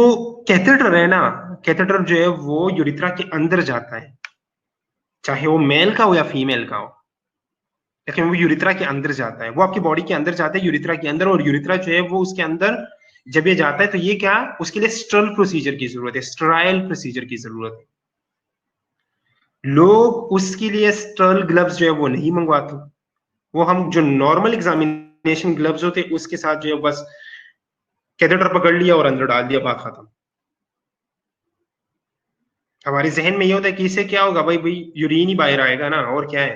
कैथेटर है ना, कैथेटर जो है वो यूरिथ्रा के अंदर जाता है, चाहे वो मेल का हो या फीमेल का हो, लेकिन वो यूरिथ्रा के अंदर जाता है, वो आपकी बॉडी के अंदर जाता है, यूरिथ्रा के अंदर, और यूरिथ्रा जो है वो उसके अंदर जब ये जाता है तो ये क्या, उसके लिए स्टरल प्रोसीजर की जरूरत है, स्टराइल प्रोसीजर की जरूरत है। लोग उसके लिए स्टरल ग्लव्स जो है वो नहीं मंगवाते, वो हम जो नॉर्मल एग्जामिनेशन ग्लव्स होते हैं उसके साथ जो है बस कैथेटर पकड़ लिया और अंदर डाल दिया, बात खत्म। हमारे जहन में ये होता है कि इससे क्या होगा, भाई भाई यूरिन ही बाहर आएगा ना, और क्या है,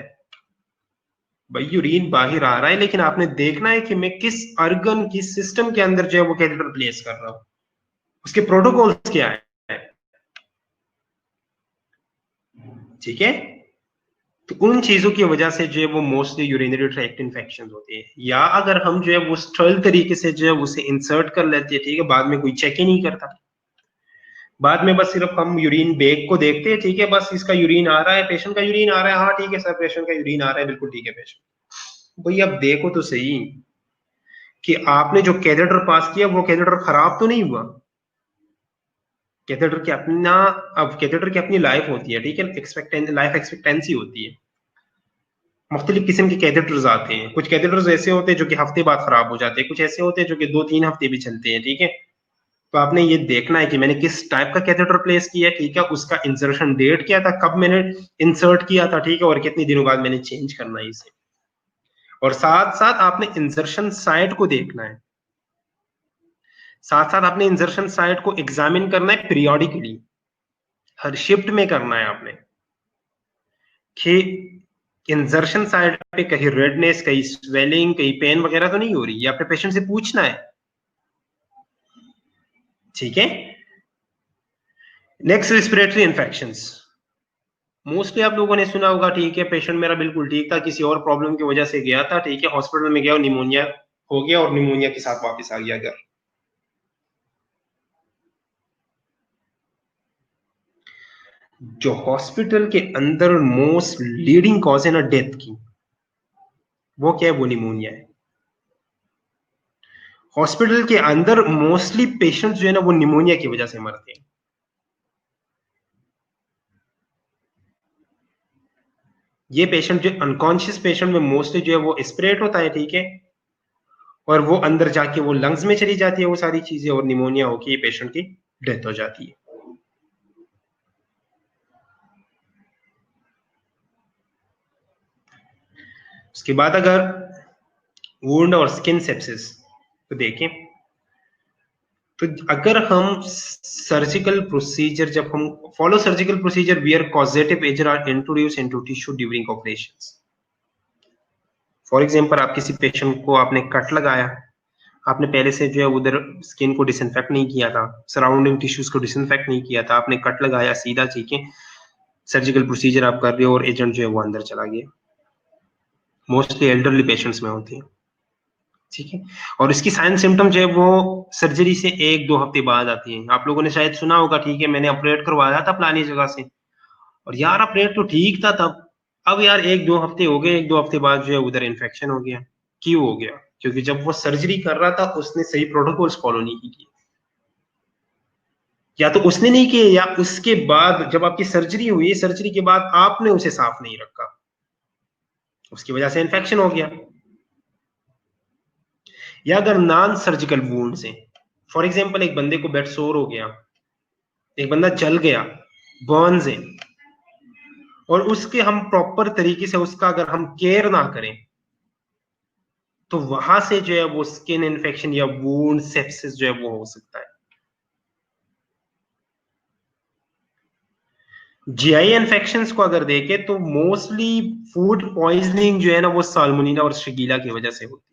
भाई यूरिन बाहर आ रहा है, लेकिन आपने देखना है कि मैं किस अर्गन, किस सिस्टम के अंदर जो है वो कैथेटर प्लेस कर रहा हूं, उसके प्रोटोकॉल्स क्या है, ठीक है। तो उन चीजों की वजह से जो है वो मोस्टली यूरिनरी ट्रैक्ट इन्फेक्शन होते हैं, या अगर हम जो है वो स्टरल तरीके से जो है उसे इंसर्ट कर लेते हैं, ठीक है, बाद में कोई चेक ही नहीं करता, बाद में बस सिर्फ हम यूरिन बैग को देखते हैं, ठीक है, बस इसका यूरिन आ रहा है, पेशेंट का यूरिन आ रहा है, हाँ ठीक है सर पेशेंट का यूरिन आ रहा है, बिल्कुल ठीक है पेशेंट, भाई अब देखो तो सही कि आपने जो कैथेटर पास किया वो कैथेटर खराब तो नहीं हुआ, कैथेटर की अपना, अब कैथेटर की अपनी लाइफ होती है, ठीक है, लाइफ एक्सपेक्टेंसी होती है, मुख्तलिफ किस्म के कैथेटर्स आते हैं, कुछ कैथेटर्स ऐसे होते हैं जो कि हफ्ते बाद खराब हो जाते हैं, कुछ ऐसे होते हैं जो कि 2-3 हफ्ते भी चलते हैं, ठीक है। तो आपने ये देखना है कि मैंने किस टाइप का कैथेटर प्लेस किया है, ठीक है, उसका इंसर्शन डेट क्या था, कब मैंने इंसर्ट किया था, ठीक है, और कितने दिनों बाद मैंने चेंज करना है इसे, और साथ साथ आपने इंसर्शन साइट को देखना है, साथ साथ आपने इंसर्शन साइट को एग्जामिन करना है पीरियोडिकली, हर शिफ्ट में करना है आपने, कि इंसर्शन साइट पे कहीं रेडनेस, कहीं स्वेलिंग, कहीं पेन वगैरह तो नहीं हो रही, ये अपने पेशेंट से पूछना है, ठीक है। नेक्स्ट, रिस्पिरेटरी इन्फेक्शंस, मोस्टली आप लोगों ने सुना होगा, ठीक है, पेशेंट मेरा बिल्कुल ठीक था, किसी और प्रॉब्लम की वजह से गया था, ठीक है, हॉस्पिटल में गया और निमोनिया हो गया, और निमोनिया के साथ वापस आ गया घर। जो हॉस्पिटल के अंदर मोस्ट लीडिंग कॉज है ना डेथ की, वो क्या है, वो निमोनिया है। हॉस्पिटल के अंदर मोस्टली पेशेंट जो है ना वो निमोनिया की वजह से मरते हैं। ये पेशेंट जो अनकॉन्शियस पेशेंट में मोस्टली जो है वो एस्पिरेट होता है, ठीक है, और वो अंदर जाके वो लंग्स में चली जाती है वो सारी चीजें, और निमोनिया होके ये पेशेंट की डेथ हो जाती है। उसके बाद अगर वुंड और स्किन सेप्सिस तो देखें, तो अगर हम सर्जिकल प्रोसीजर, जब हम follow surgical procedure where causative agent are introduce into tissue during operations. For example, आप किसी पेशेंट को आपने कट लगाया, आपने पहले से जो है उधर स्किन को डिसइंफेक्ट नहीं किया था, सराउंडिंग टिश्यूज को डिसइंफेक्ट नहीं किया था, आपने कट लगाया सीधा, ठीक है, सर्जिकल प्रोसीजर आप कर रहे हो और एजेंट जो है वो अंदर चला गया। मोस्टली एल्डरली पेशेंट्स में होती है, ठीक है। और इसकी साइन सिम्टम जो है वो सर्जरी से 1-2 हफ्ते बाद आती है। आप लोगों ने शायद सुना होगा, ठीक है, मैंने ऑपरेट करवाया था फलानी जगह से, और यार ऑपरेट तो ठीक था तब, अब यार 1-2 हफ्ते हो गए, 1-2 हफ्ते बाद जो है उधर इन्फेक्शन हो गया। क्यों हो गया? क्योंकि जब वो सर्जरी कर रहा था उसने सही प्रोटोकॉल्स फॉलो नहीं किए, या तो उसने नहीं किए, या उसके बाद जब आपकी सर्जरी हुई, सर्जरी के बाद आपने उसे साफ नहीं रखा, उसकी वजह से इन्फेक्शन हो गया। या अगर नॉन सर्जिकल वुंड से, फॉर एग्जांपल एक बंदे को बेड सोर हो गया, एक बंदा जल गया, बर्न्स है, और उसके हम प्रॉपर तरीके से उसका अगर हम केयर ना करें, तो वहां से जो है वो स्किन इन्फेक्शन या वुंड सेप्सिस जो है वो हो सकता है। जीआई इन्फेक्शंस को अगर देखें तो मोस्टली फूड पॉइजनिंग जो है ना वो साल्मोनेला और शिगेला की वजह से होती है।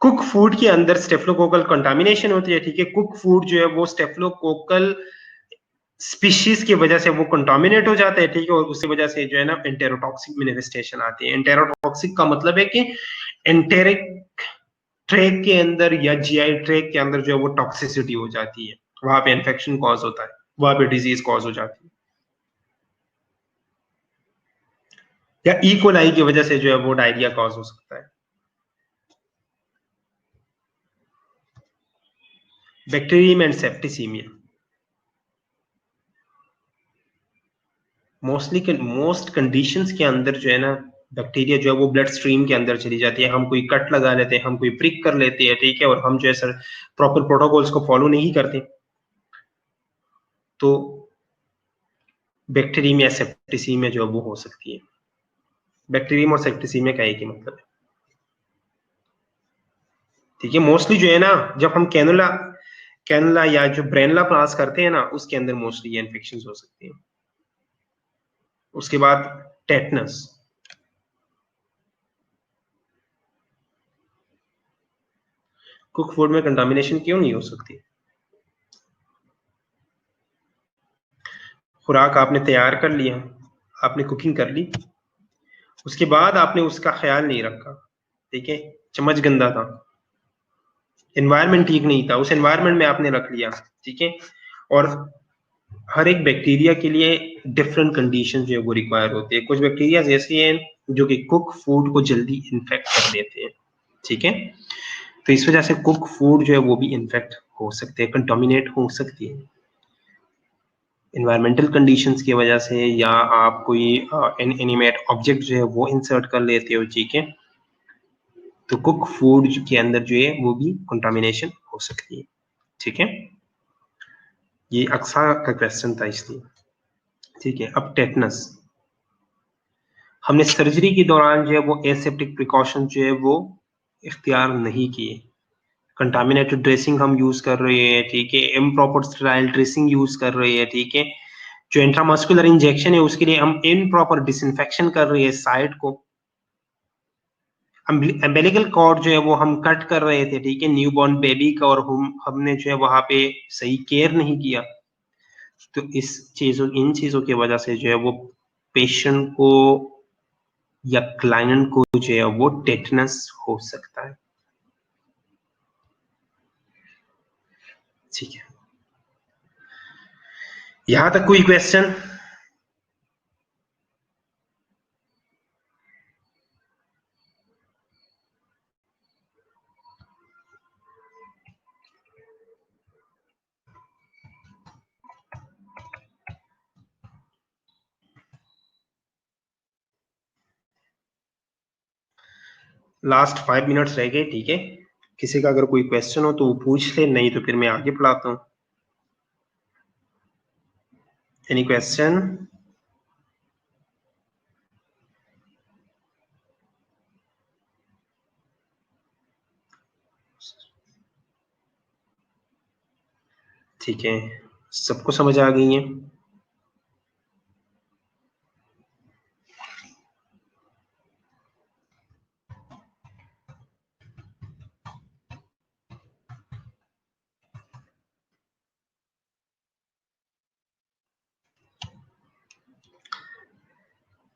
कुक फूड के अंदर स्टेफिलोकोकल कंटामिनेशन होती है, ठीक है। कुक फूड जो है वो स्टेफिलोकोकल स्पीशीज की वजह से वो कंटामिनेट हो जाता है, ठीक है, और उसकी वजह से जो है ना एंटेरोटॉक्सिक मैनिफेस्टेशन आती है। एंटेरोटॉक्सिक का मतलब है कि एंटेरिक ट्रैक के अंदर या जीआई ट्रैक के अंदर जो है वो टॉक्सिसिटी हो जाती है, वहां पे इन्फेक्शन कॉज होता है, वहां पे डिजीज कॉज हो जाती है, या इकोलाई की वजह से जो है वो डायरिया कॉज हो सकता है। Bacterium and septicaemia most conditions के अंदर जो है ना बैक्टीरिया जो है वो ब्लड स्ट्रीम के अंदर चली जाती है। हम कोई कट लगा लेते हैं, हम कोई प्रिक कर लेते हैं, ठीक है, और हम जो है सर प्रॉपर प्रोटोकॉल्स को फॉलो नहीं करते, तो बैक्टीरियम या सेप्टिसीमिया जो है वो हो सकती है। बैक्टीरियम और सेप्टिसीमिया का एक ही मतलब है, ठीक है। मोस्टली जो है ना जब हम कैनुला कैनुला या जो ब्रेनुला पास करते हैं ना उसके अंदर मोस्टली ये इन्फेक्शन हो सकती है। उसके बाद टेटनस, कुक फूड में कंटामिनेशन क्यों नहीं हो सकती? खुराक आपने तैयार कर लिया, आपने कुकिंग कर ली, उसके बाद आपने उसका ख्याल नहीं रखा, ठीक है, चम्मच गंदा था, एनवायरनमेंट ठीक नहीं था, उस एनवायरनमेंट में आपने रख लिया, ठीक है, और हर एक बैक्टीरिया के लिए डिफरेंट कंडीशन जो है वो रिक्वायर होती है। कुछ बैक्टीरिया ऐसी हैं जो कि कुक फूड को जल्दी इन्फेक्ट कर देते हैं, ठीक है, तो इस वजह से कुक फूड जो है वो भी इन्फेक्ट हो सकते हैं, कंटामिनेट हो सकती है इन्वायरमेंटल कंडीशंस की वजह से, या आप कोई एनिमेट ऑब्जेक्ट जो है वो इंसर्ट कर लेते हो, ठीक है, तो कुक फूड के अंदर जो है वो भी कंटामिनेशन हो सकती है, ठीक है। ये अक्सर का क्वेश्चन था इसलिए, ठीक है। अब टेटनस, हमने सर्जरी के दौरान जो है वो एसेप्टिक प्रिकॉशन जो है वो इख्तियार नहीं किए, कंटामिनेटेड ड्रेसिंग हम यूज कर रहे हैं, ठीक है, इम्प्रॉपर स्टेराइल ड्रेसिंग यूज कर रहे हैं, ठीक है, जो इंट्रामस्कुलर इंजेक्शन है उसके लिए हम इम्प्रॉपर डिसइंफेक्शन कर रहे हैं साइट को, अम्बिलिकल कॉर्ड जो है वो हम कट कर रहे थे, ठीक है, न्यूबॉर्न बेबी का, और हमने जो है वहां पे सही केयर नहीं किया, तो इन चीजों की वजह से जो है वो पेशेंट को या क्लाइंट को जो है वो टेटनस हो सकता है, ठीक है। यहां तक कोई क्वेश्चन? लास्ट 5 मिनट्स रह गए, ठीक है, किसी का अगर कोई क्वेश्चन हो तो वो पूछ ले, नहीं तो फिर मैं आगे पढ़ाता हूँ। Any question? ठीक है, सबको समझ आ गई है?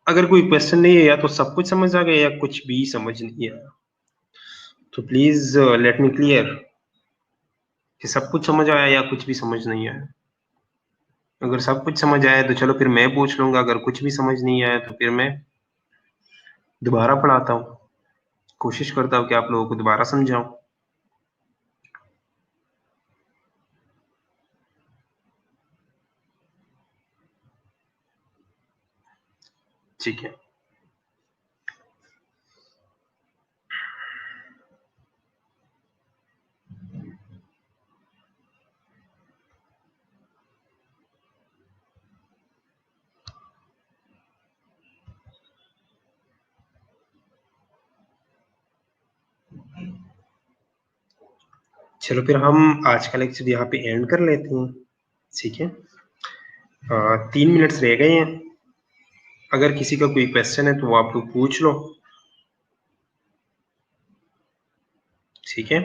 अगर कोई क्वेश्चन नहीं है या तो सब कुछ समझ आ गया या कुछ भी समझ नहीं आया, तो प्लीज लेट मी क्लियर कि सब कुछ समझ आया या कुछ भी समझ नहीं आया। अगर सब कुछ समझ आया तो चलो फिर मैं पूछ लूंगा, अगर कुछ भी समझ नहीं आया तो फिर मैं दोबारा पढ़ाता हूँ, कोशिश करता हूँ कि आप लोगों को दोबारा समझाऊं। ठीक है, चलो फिर हम आज का लेक्चर यहाँ पे एंड कर लेते हैं। ठीक है, 3 मिनट्स रह गए हैं, अगर किसी का कोई क्वेश्चन है तो वो आप लोग पूछ लो। ठीक है,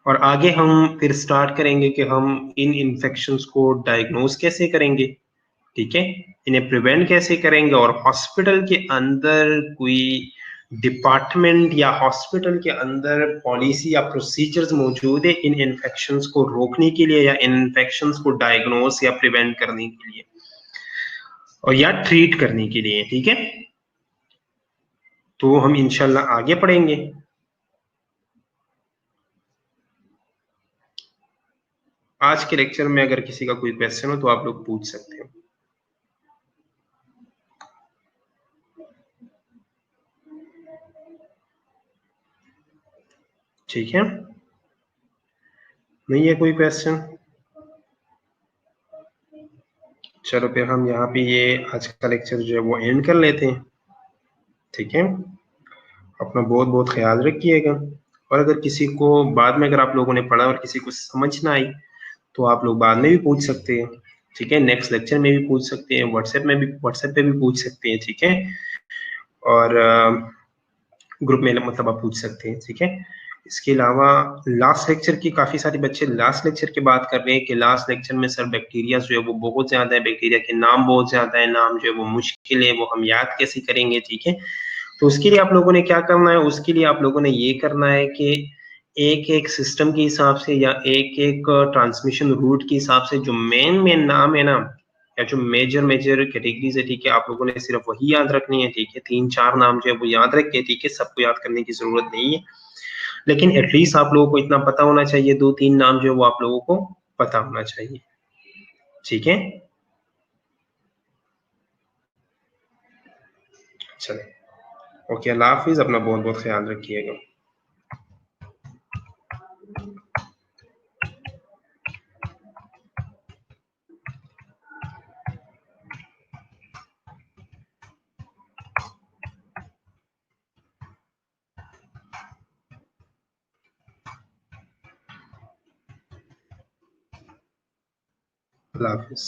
और आगे हम फिर स्टार्ट करेंगे कि हम इन इन्फेक्शंस को डायग्नोज कैसे करेंगे। ठीक है, इन्हें प्रिवेंट कैसे करेंगे, और हॉस्पिटल के अंदर कोई डिपार्टमेंट या हॉस्पिटल के अंदर पॉलिसी या प्रोसीजर्स मौजूद है इन इन्फेक्शंस को रोकने के लिए या इन इन्फेक्शंस को डायग्नोज या प्रिवेंट करने के लिए और या ट्रीट करने के लिए। ठीक है, तो हम इंशाल्लाह आगे पढ़ेंगे। आज के लेक्चर में अगर किसी का कोई क्वेश्चन हो तो आप लोग पूछ सकते हो। ठीक है, नहीं है कोई क्वेश्चन? चलो फिर हम यहाँ पे ये आज का लेक्चर जो है वो एंड कर लेते हैं। ठीक है, अपना बहुत बहुत ख्याल रखिएगा, और अगर किसी को बाद में अगर आप लोगों ने पढ़ा और किसी को समझ ना आई तो आप लोग बाद में भी पूछ सकते हैं। ठीक है, नेक्स्ट लेक्चर में भी पूछ सकते हैं, व्हाट्सएप पे भी पूछ सकते हैं। ठीक है, और ग्रुप में मतलब आप पूछ सकते हैं। ठीक है, इसके अलावा लास्ट लेक्चर की काफी सारे बच्चे लास्ट लेक्चर की बात कर रहे हैं कि लास्ट लेक्चर में सर बैक्टीरिया जो है वो बहुत ज्यादा है, बैक्टीरिया के नाम बहुत ज्यादा है, नाम जो है वो मुश्किल है, वो हम याद कैसे करेंगे। ठीक है, तो उसके लिए आप लोगों ने क्या करना है, उसके लिए आप लोगों ने ये करना है कि एक एक सिस्टम के हिसाब से या एक एक ट्रांसमिशन रूट के हिसाब से जो मेन मेन नाम है ना, या जो मेजर मेजर कैटेगरीज है, ठीक है, आप लोगों ने सिर्फ वही याद रखनी है। ठीक है, 3-4 नाम जो है वो याद रख के, ठीक है, सबको याद करने की जरूरत नहीं है, लेकिन एटलीस्ट आप लोगों को इतना पता होना चाहिए, 2-3 नाम जो है वो आप लोगों को पता होना चाहिए। ठीक है, चले, ओके, अल्लाह हाफिज, अपना बहुत बहुत ख्याल रखिएगा। अल्लाह हाफिज।